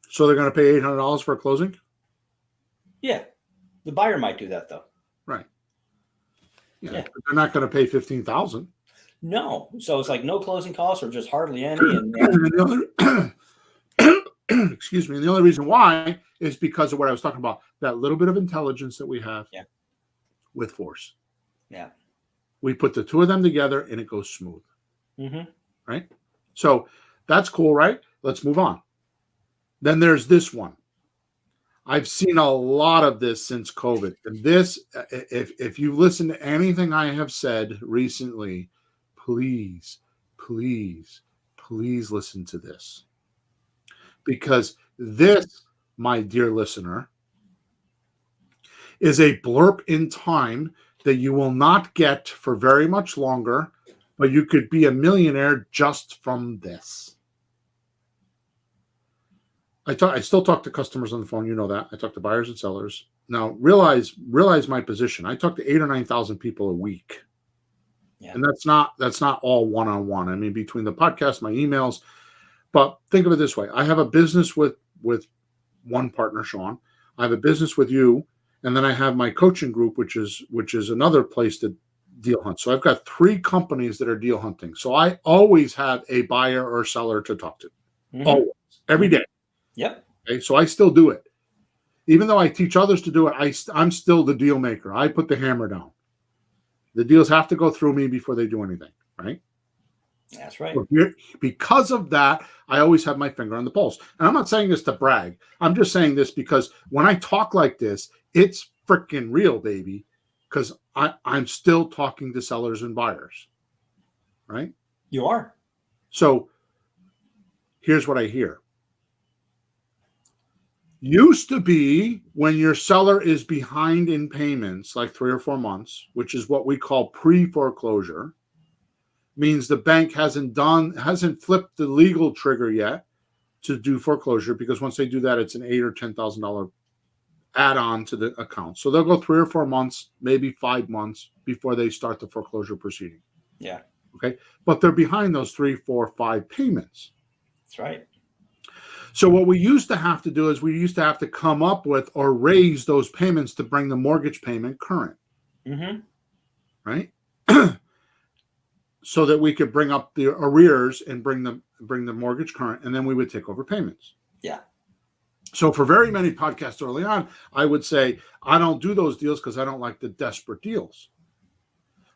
So they're going to pay $800 for a closing? Yeah. The buyer might do that though. Right. Yeah. But they're not going to pay $15,000. No. So it's like no closing costs or just hardly any. And excuse me. And the only reason why is because of what I was talking about, that little bit of intelligence that we have with force. Yeah. We put the two of them together and it goes smooth. Mm-hmm. Right? So that's cool, right? Let's move on. Then there's this one. I've seen a lot of this since COVID. And this, if you've listened to anything I have said recently, please, please, please listen to this. Because this, my dear listener, is a blurb in time that you will not get for very much longer, but you could be a millionaire just from this. I still talk to customers on the phone. You know that. I talk to buyers and sellers. Now, realize my position. I talk to 8,000 or 9,000 people a week. Yeah. And that's not all one-on-one. I mean, between the podcast, my emails. But think of it this way. I have a business with one partner, Sean. I have a business with you. And then I have my coaching group, which is another place to deal hunt. So I've got 3 companies that are deal hunting. So I always have a buyer or seller to talk to. Mm-hmm. Always. Every day. Yep. Okay, so I still do it. Even though I teach others to do it, I'm still the deal maker. I put the hammer down. The deals have to go through me before they do anything, right? That's right. So because of that, I always have my finger on the pulse. And I'm not saying this to brag. I'm just saying this because when I talk like this, it's freaking real, baby. Because I'm still talking to sellers and buyers, right? You are. So here's what I hear. Used to be when your seller is behind in payments, like 3 or 4 months, which is what we call pre-foreclosure, means the bank hasn't flipped the legal trigger yet to do foreclosure, because once they do that, it's an $8,000 or $10,000 add-on to the account. So they'll go 3 or 4 months, maybe 5 months before they start the foreclosure proceeding. Yeah. Okay. But they're behind those 3, 4, 5 payments. That's right. So what we used to have to do is we used to have to come up with or raise those payments to bring the mortgage payment current. Mm-hmm. Right? So that we could bring up the arrears and bring the mortgage current, and then we would take over payments. Yeah. So for very many podcasts early on, I would say, I don't do those deals because I don't like the desperate deals.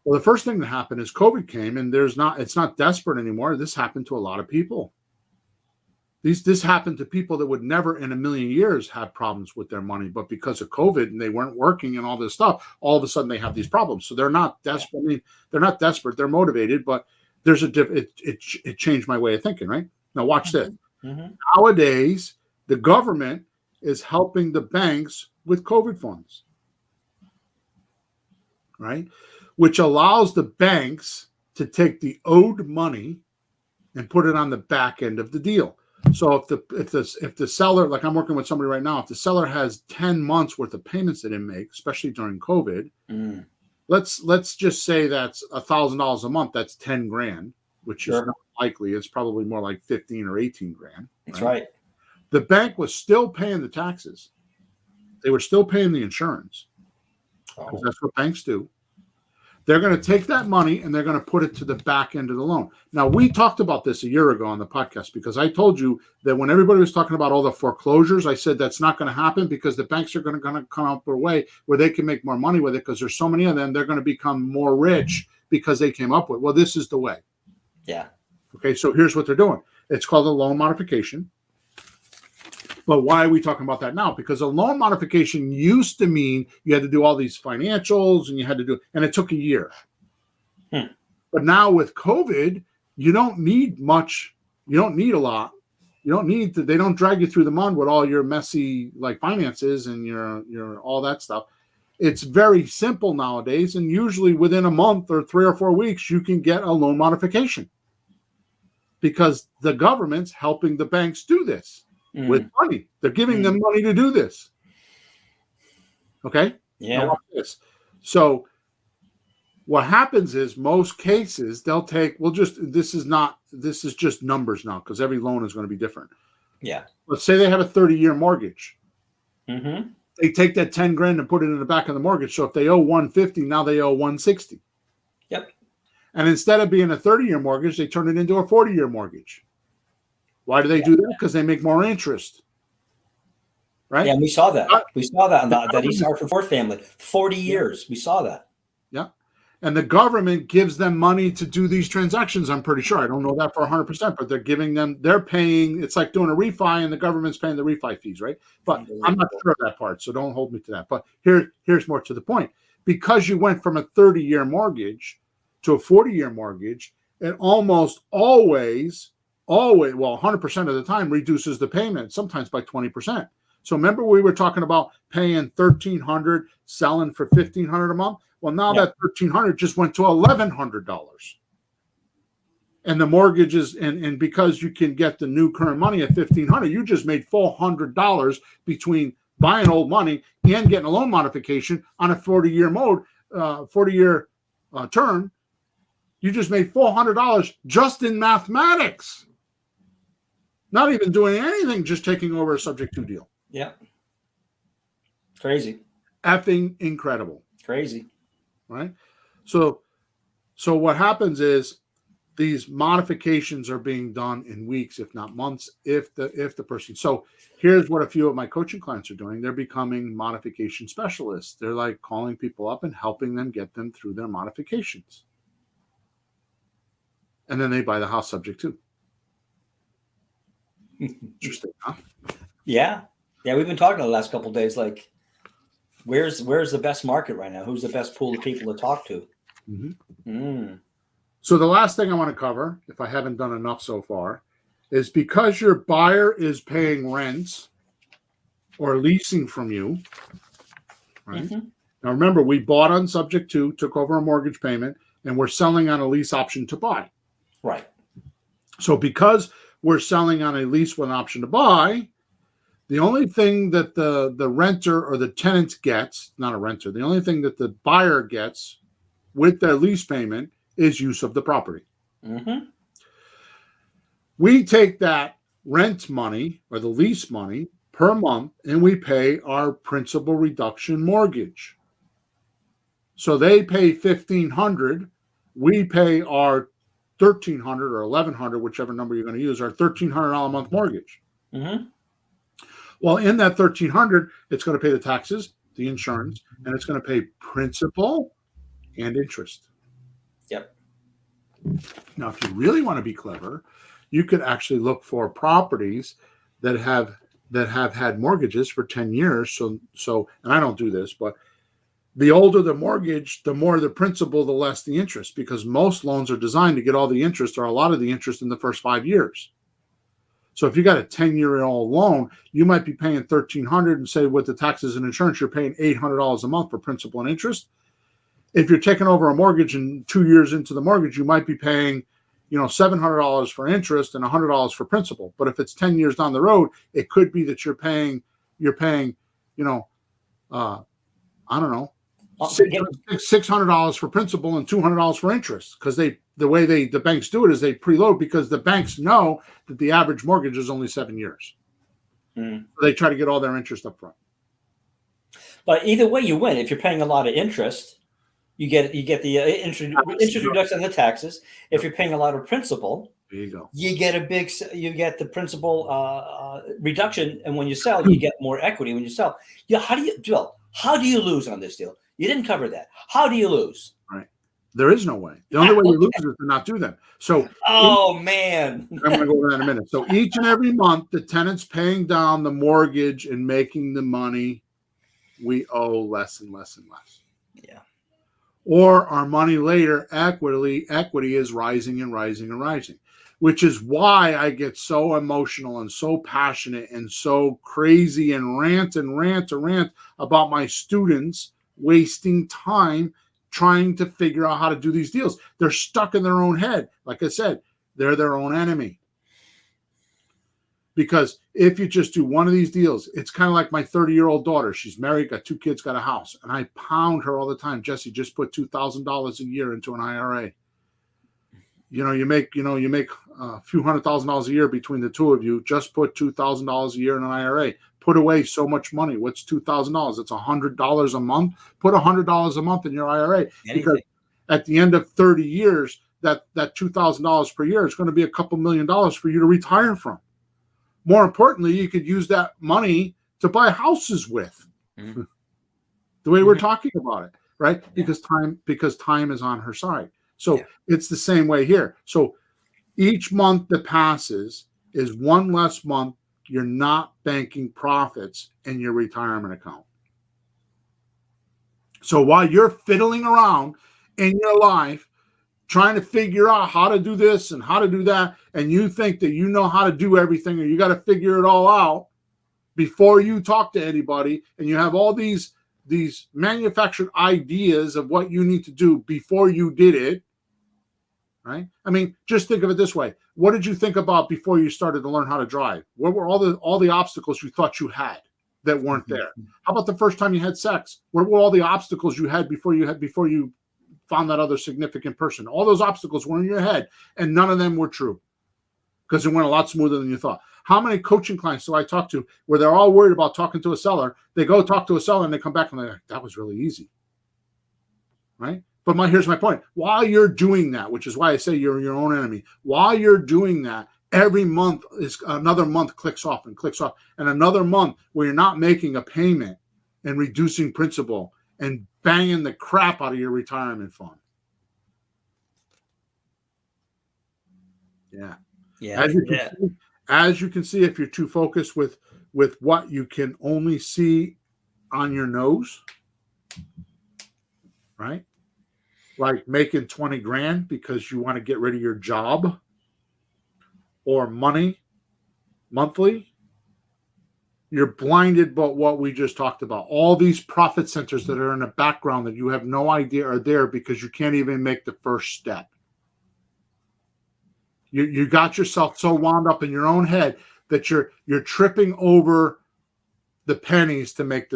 Well, the first thing that happened is COVID came, and it's not desperate anymore. This happened to a lot of people. This happened to people that would never in a million years have problems with their money, but because of COVID and they weren't working and all this stuff, all of a sudden they have these problems. So they're not desperate. I mean, they're not desperate. They're motivated, but there's it changed my way of thinking, right? Now watch this. Mm-hmm. Nowadays, the government is helping the banks with COVID funds, right? Which allows the banks to take the owed money and put it on the back end of the deal. So if the seller, like I'm working with somebody right now, if the seller has 10 months worth of payments they didn't make, especially during COVID, let's just say that's $1,000 a month. That's 10 grand, which is not likely. It's probably more like 15 or 18 grand. That's right. The bank was still paying the taxes. They were still paying the insurance. Because that's what banks do. They're going to take that money and they're going to put it to the back end of the loan. Now, we talked about this a year ago on the podcast because I told you that when everybody was talking about all the foreclosures, I said that's not going to happen because the banks are going to come up with a way where they can make more money with it because there's so many of them. They're going to become more rich because they came up with. Well, this is the way. Yeah. Okay, so here's what they're doing. It's called a loan modification. But why are we talking about that now? Because a loan modification used to mean you had to do all these financials and you had to do, and it took a year. But now with COVID, you don't need much. You don't need a lot. You don't need to, they don't drag you through the mud with all your messy like finances and your all that stuff. It's very simple nowadays. And usually within a month or 3 or 4 weeks, you can get a loan modification because the government's helping the banks do this. With money. They're giving them money to do this. Okay? Yeah. Now watch this. So what happens is most cases they'll take, this is just numbers now because every loan is going to be different. Yeah. Let's say they have a 30-year mortgage. Mm-hmm. They take that 10 grand and put it in the back of the mortgage. So if they owe 150, now they owe 160. Yep. And instead of being a 30-year mortgage, they turn it into a 40-year mortgage. Why do they do that? Because they make more interest. Right? Yeah, we saw that. We saw that on that East Hartford Ford family. 40 years. We saw that. Yeah. And the government gives them money to do these transactions, I'm pretty sure. I don't know that for 100%, but they're paying, it's like doing a refi and the government's paying the refi fees, right? But I'm not sure of that part, so don't hold me to that. But here's more to the point. Because you went from a 30-year mortgage to a 40-year mortgage, it almost always, well, 100% of the time reduces the payment, sometimes by 20%. So remember we were talking about paying $1,300, selling for $1,500 a month? Well, now that $1,300 just went to $1,100. And the mortgages, and because you can get the new current money at $1,500, you just made $400 between buying old money and getting a loan modification on a 40-year term. You just made $400 just in mathematics. Not even doing anything, just taking over a subject to deal. Yeah. Crazy. Effing incredible. Crazy. Right? So what happens is these modifications are being done in weeks, if not months, if the person. So here's what a few of my coaching clients are doing. They're becoming modification specialists. They're like calling people up and helping them get them through their modifications. And then they buy the house subject to. Interesting, huh? Yeah. Yeah, we've been talking the last couple of days, like, where's the best market right now? Who's the best pool of people to talk to? Mm-hmm. So the last thing I want to cover, if I haven't done enough so far, is because your buyer is paying rents or leasing from you, right? Mm-hmm. Now remember, we bought on subject to, took over a mortgage payment, and we're selling on a lease option to buy. Right. So because we're selling on a lease with an option to buy, the only thing that the renter or the tenant gets, not a renter, the only thing that the buyer gets with their lease payment is use of the property. Mm-hmm. We take that rent money or the lease money per month and we pay our principal reduction mortgage. So they pay $1,500, we pay our $1,300 or $1,100, whichever number you're going to use, our $1,300 a month mortgage. Mm-hmm. Well, in that $1,300, it's going to pay the taxes, the insurance, and it's going to pay principal and interest. Yep. Now, if you really want to be clever, you could actually look for properties that have had mortgages for 10 years. So, and I don't do this, but the older the mortgage, the more the principal, the less the interest, because most loans are designed to get all the interest or a lot of the interest in the first 5 years. So if you got a 10-year-old loan, you might be paying $1,300 and say with the taxes and insurance, you're paying $800 a month for principal and interest. If you're taking over a mortgage and 2 years into the mortgage, you might be paying, $700 for interest and $100 for principal. But if it's 10 years down the road, it could be that you're paying, I don't know, $600 for principal and $200 for interest, because the way the banks do it is they preload, because the banks know that the average mortgage is only 7 years. So they try to get all their interest up front. But either way, you win. If you're paying a lot of interest, You get the interest reduction on the taxes. If you're paying a lot of principal, there you go. You get the principal reduction, and when you sell, you get more equity when you sell. Yeah, how do you lose on this deal? You didn't cover that. How do you lose? Right. There is no way. The only way you lose is to not do them. So, man, I'm going to go over that in a minute. So each and every month, the tenant's paying down the mortgage and making the money. We owe less and less and less. Yeah. Or our money later, equity is rising and rising and rising, which is why I get so emotional and so passionate and so crazy and rant about my students wasting time trying to figure out how to do these deals. They're stuck in their own head. Like I said, they're their own enemy. Because if you just do one of these deals, it's kind of like my 30-year-old daughter. She's married, got 2 kids, got a house. And I pound her all the time. Jesse, just put $2,000 a year into an IRA. You make a few $100,000 a year between the two of you. Just put $2,000 a year in an IRA. Put away so much money. What's $2,000? It's $100 a month. Put $100 a month in your IRA. Because at the end of 30 years, that $2,000 per year is going to be a couple $1 million for you to retire from. More importantly, you could use that money to buy houses with. Mm-hmm. The way we're talking about it, right? Yeah. Because time is on her side. So it's the same way here. So each month that passes is one less month you're not banking profits in your retirement account. So while you're fiddling around in your life, trying to figure out how to do this and how to do that, and you think that you know how to do everything, or you got to figure it all out before you talk to anybody, and you have all these manufactured ideas of what you need to do before you did it, right? I mean, just think of it this way. What did you think about before you started to learn how to drive? What were all the obstacles you thought you had that weren't there? How about the first time you had sex? What were all the obstacles you had before you found that other significant person? All those obstacles were in your head, and none of them were true because it went a lot smoother than you thought. How many coaching clients do I talk to where they're all worried about talking to a seller? They go talk to a seller and they come back and they're like, that was really easy, right? But here's my point. While you're doing that, which is why I say you're your own enemy, while you're doing that, every month is another month clicks off, and another month where you're not making a payment and reducing principal and banging the crap out of your retirement fund. Yeah. As you can see, if you're too focused with what you can only see on your nose, right? Like making 20 grand because you want to get rid of your job, or money monthly, you're blinded by what we just talked about. All these profit centers that are in the background that you have no idea are there because you can't even make the first step. You got yourself so wound up in your own head that you're tripping over the pennies to make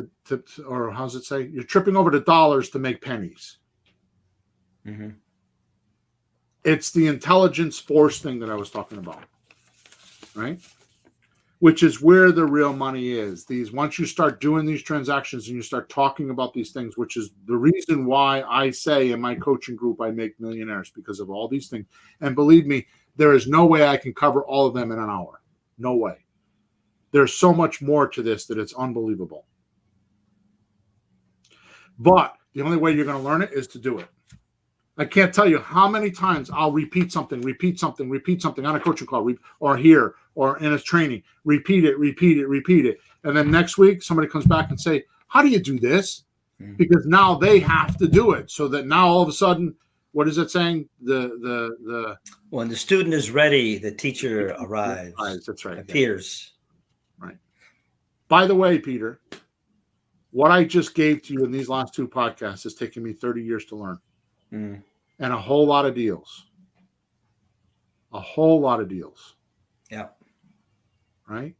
or how's it say? You're tripping over the dollars to make pennies. Mm-hmm. It's the intelligence force thing that I was talking about, right? Which is where the real money is. Once you start doing these transactions and you start talking about these things, which is the reason why I say in my coaching group I make millionaires, because of all these things. And believe me, there is no way I can cover all of them in an hour. No way. There's so much more to this that it's unbelievable. But the only way you're going to learn it is to do it. I can't tell you how many times I'll repeat something on a coaching call, or here, or in a training. Repeat it. And then next week, somebody comes back and say, how do you do this? Because now they have to do it. So that now all of a sudden, what is it saying? When the student is ready, the teacher arrives. That's right. Appears. Right. By the way, Peter, what I just gave to you in these last 2 podcasts has taken me 30 years to learn. And a whole lot of deals. Yeah. Right?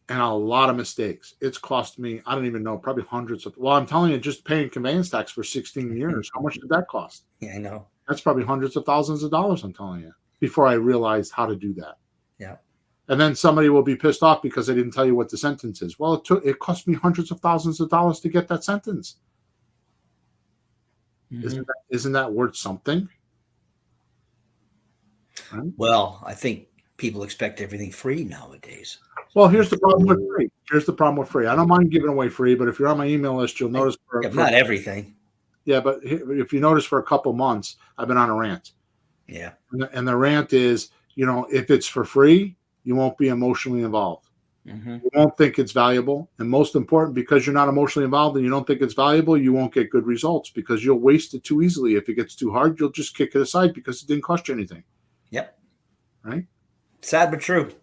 And a lot of mistakes. It's cost me, I don't even know, probably hundreds of, I'm telling you, just paying conveyance tax for 16 years. How much did that cost? Yeah, I know. That's probably hundreds of thousands of dollars, I'm telling you, before I realized how to do that. Yeah. And then somebody will be pissed off because I didn't tell you what the sentence is. Well, it cost me hundreds of thousands of dollars to get that sentence. Mm-hmm. Isn't that worth something? Right? Well, I think people expect everything free nowadays. Well, here's the problem with free. I don't mind giving away free, but if you're on my email list, you'll notice Not everything. Yeah, but if you notice, for a couple months, I've been on a rant. Yeah. And the rant is, if it's for free, you won't be emotionally involved. Mm-hmm. You won't think it's valuable. And most important, because you're not emotionally involved and you don't think it's valuable, you won't get good results because you'll waste it too easily. If it gets too hard, you'll just kick it aside because it didn't cost you anything. Yep. Right? Sad but true.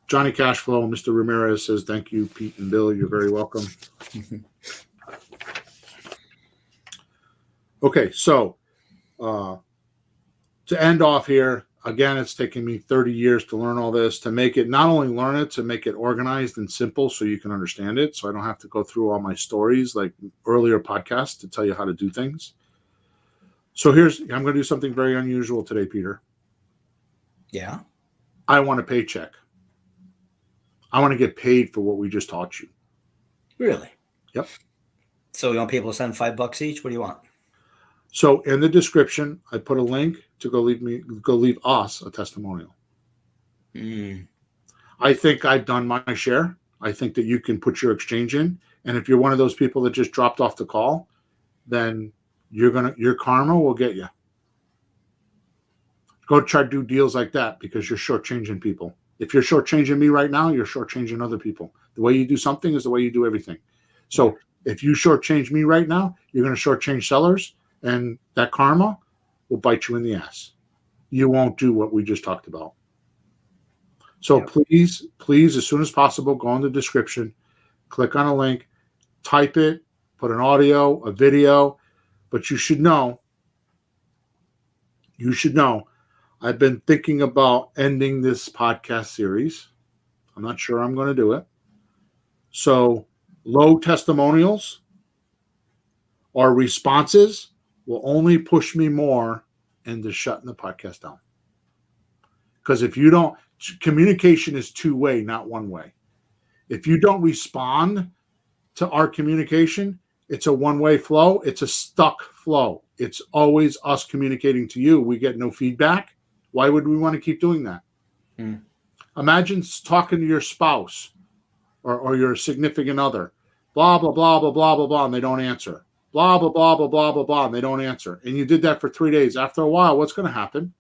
Johnny Cashflow, Mr. Ramirez says, thank you, Pete and Bill. You're very welcome. Okay, so to end off here, again, it's taken me 30 years to learn all this, to make it, not only learn it, to make it organized and simple so you can understand it, so I don't have to go through all my stories like earlier podcasts to tell you how to do things. So I'm going to do something very unusual today, Peter. Yeah. I want a paycheck. I want to get paid for what we just taught you. Really? Yep. So you want people to send $5 each? What do you want? So in the description, I put a link to go leave us a testimonial. I think I've done my share. I think that you can put your exchange in. And if you're one of those people that just dropped off the call, then your karma will get you. Go try to do deals like that because you're shortchanging people. If you're shortchanging me right now, you're shortchanging other people. The way you do something is the way you do everything. So if you shortchange me right now, you're going to shortchange sellers, and that karma will bite you in the ass. You won't do what we just talked about. So please, as soon as possible, go in the description, click on a link, type it, put an audio, a video. But you should know, I've been thinking about ending this podcast series. I'm not sure I'm going to do it. So low testimonials or responses will only push me more into shutting the podcast down. Because if you don't, communication is two-way, not one-way. If you don't respond to our communication, it's a one-way flow. It's a stuck flow. It's always us communicating to you. We get no feedback. Why would we want to keep doing that? Imagine talking to your spouse or your significant other. Blah, blah, blah, blah, blah, blah, blah, and they don't answer. Blah, blah, blah, blah, blah, blah, blah, and they don't answer. And you did that for 3 days. After a while, what's going to happen?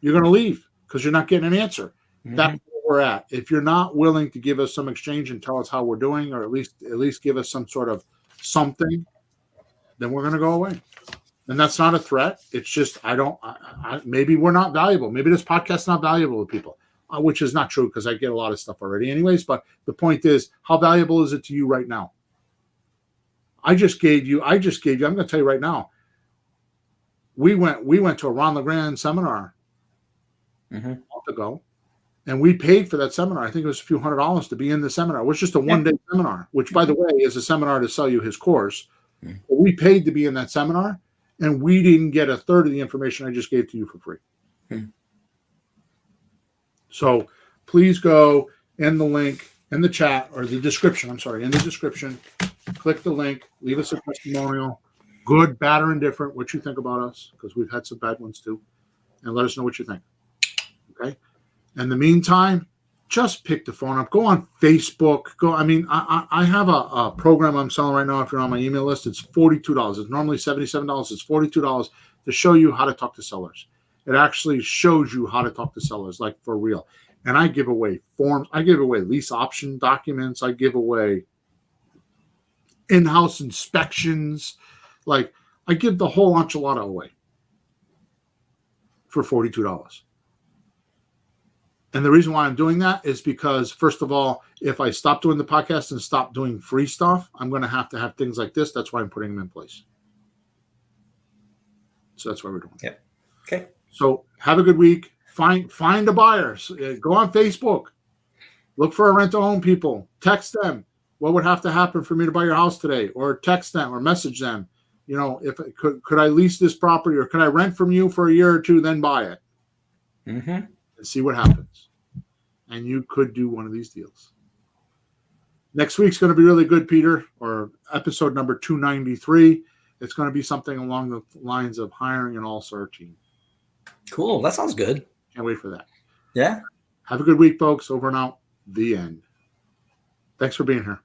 You're going to leave because you're not getting an answer. That's where we're at. If you're not willing to give us some exchange and tell us how we're doing, or at least give us some sort of something, then we're going to go away. And that's not a threat. It's just maybe we're not valuable. Maybe this podcast's not valuable to people, which is not true because I get a lot of stuff already anyways. But the point is, how valuable is it to you right now? I just gave you, I'm going to tell you right now, we went to a Ron LeGrand seminar a month ago, and we paid for that seminar. I think it was a few $100s to be in the seminar. It was just a one-day seminar, which, by the way, is a seminar to sell you his course. We paid to be in that seminar, and we didn't get a third of the information I just gave to you for free. So please go in the link, in the chat, or the description, in the description, click the link, leave us a testimonial, good, bad, or indifferent, what you think about us, because we've had some bad ones too, and let us know what you think. Okay? In the meantime, just pick the phone up. Go on Facebook. I have a program I'm selling right now. If you're on my email list, it's $42. It's normally $77. It's $42 to show you how to talk to sellers. It actually shows you how to talk to sellers, like for real. And I give away forms. I give away lease option documents. I give away in-house inspections. Like, I give the whole enchilada away for $42. And the reason why I'm doing that is because, first of all, if I stop doing the podcast and stop doing free stuff, I'm going to have things like this. That's why I'm putting them in place. So that's why we're doing it. Yep. Okay. So have a good week. Find a buyer. Go on Facebook. Look for a rent-to-own people. Text them. What would have to happen for me to buy your house today? Or text them or message them. If could I lease this property, or could I rent from you for a year or two, then buy it? And see what happens. And you could do one of these deals. Next week's going to be really good, Peter, or episode number 293. It's going to be something along the lines of hiring and all searching. Cool. That sounds good. Can't wait for that. Yeah. Have a good week, folks. Over and out. The end. Thanks for being here.